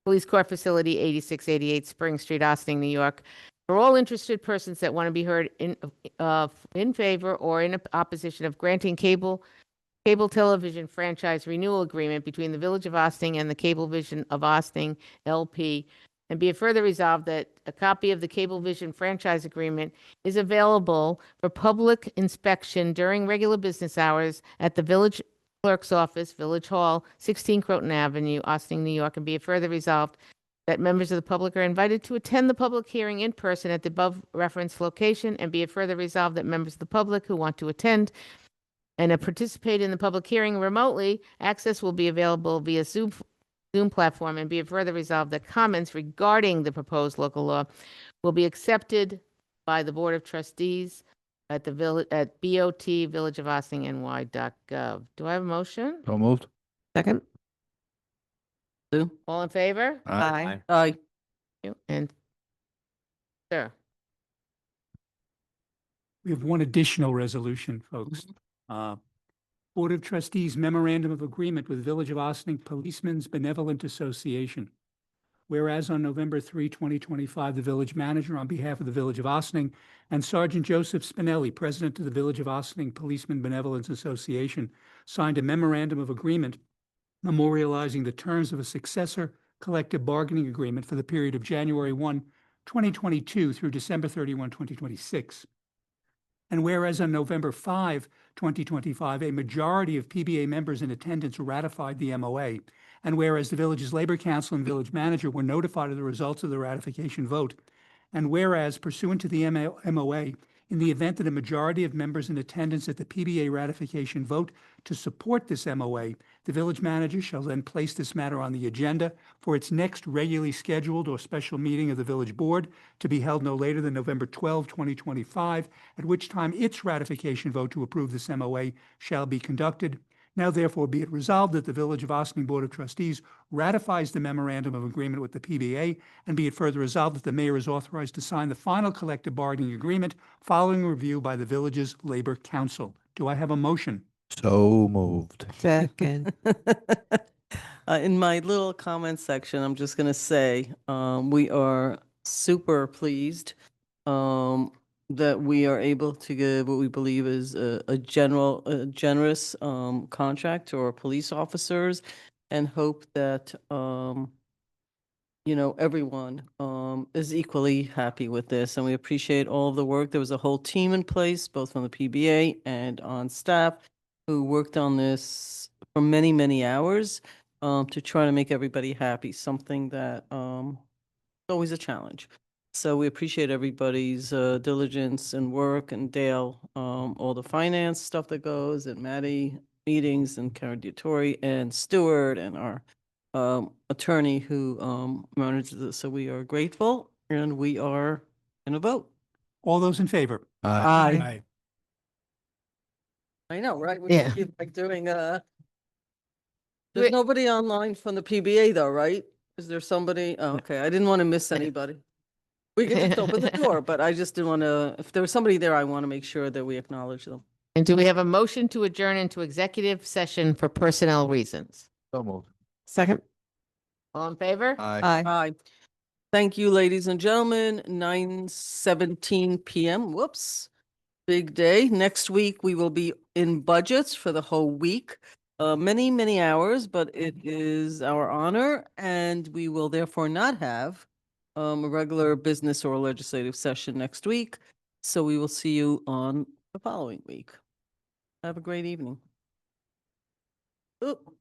Police Court Facility, 8688 Spring Street, Ossining, New York. For all interested persons that want to be heard in favor or in opposition of granting cable television franchise renewal agreement between the Village of Ossining and the Cablevision of Ossining LP. And be it further resolved that a copy of the Cablevision franchise agreement is available for public inspection during regular business hours at the Village Clerk's Office, Village Hall, 16 Croton Avenue, Ossining, New York. And be it further resolved that members of the public are invited to attend the public hearing in person at the above referenced location. And be it further resolved that members of the public who want to attend and participate in the public hearing remotely, access will be available via Zoom platform. And be it further resolved that comments regarding the proposed local law will be accepted by the Board of Trustees at the village, at BOT Village of Ossining NY.gov. Do I have a motion? So moved. Second? Sue? All in favor? Aye. Aye. And, sir, We have one additional resolution, folks. Board of Trustees Memorandum of Agreement with Village of Ossining Policemen's Benevolent Association. Whereas on November 3, 2025, the village manager, on behalf of the Village of Ossining, and Sergeant Joseph Spinelli, president of the Village of Ossining Policemen Benevolence Association, signed a memorandum of agreement memorializing the terms of a successor collective bargaining agreement for the period of January 1, 2022 through December 31, 2026. And whereas on November 5, 2025, a majority of PBA members in attendance ratified the MOA, and whereas the village's labor council and village manager were notified of the results of the ratification vote, and whereas pursuant to the MOA, in the event that a majority of members in attendance at the PBA ratification vote to support this MOA, the village manager shall then place this matter on the agenda for its next regularly scheduled or special meeting of the village board to be held no later than November 12, 2025, at which time its ratification vote to approve this MOA shall be conducted. Now therefore be it resolved that the Village of Ossining Board of Trustees ratifies the memorandum of agreement with the PBA, and be it further resolved that the mayor is authorized to sign the final collective bargaining agreement following review by the village's Labor Council. Do I have a motion? So moved. Second. In my little comment section, I'm just going to say we are super pleased that we are able to give what we believe is a generous contract to our police officers, and hope that everyone is equally happy with this. And we appreciate all of the work. There was a whole team in place, both from the PBA and on staff, who worked on this for many, many hours to try to make everybody happy, something that is always a challenge. So we appreciate everybody's diligence and work, and Dale, all the finance stuff that goes, and Maddie meetings, and Karen Diatori, and Stewart, and our attorney who manages this. So we are grateful, and we are in a vote. All those in favor? Aye. I know, right? We Yeah. keep like doing there's Wait. nobody online from the PBA though, right? Is there somebody? Oh, okay, I didn't want to miss anybody. We can just open the door, but I just didn't want to, if there was somebody there, I want to make sure that we acknowledge them. and do we have a motion to adjourn into executive session for personnel reasons? So moved. Second? All in favor? Aye. Aye. Thank you, ladies and gentlemen. 9:17 PM. Whoops. Big day. Next week, we will be in budgets for the whole week. Many, many hours, but it is our honor, and we will therefore not have a regular business or legislative session next week. So we will see you on the following week. Have a great evening. Oop.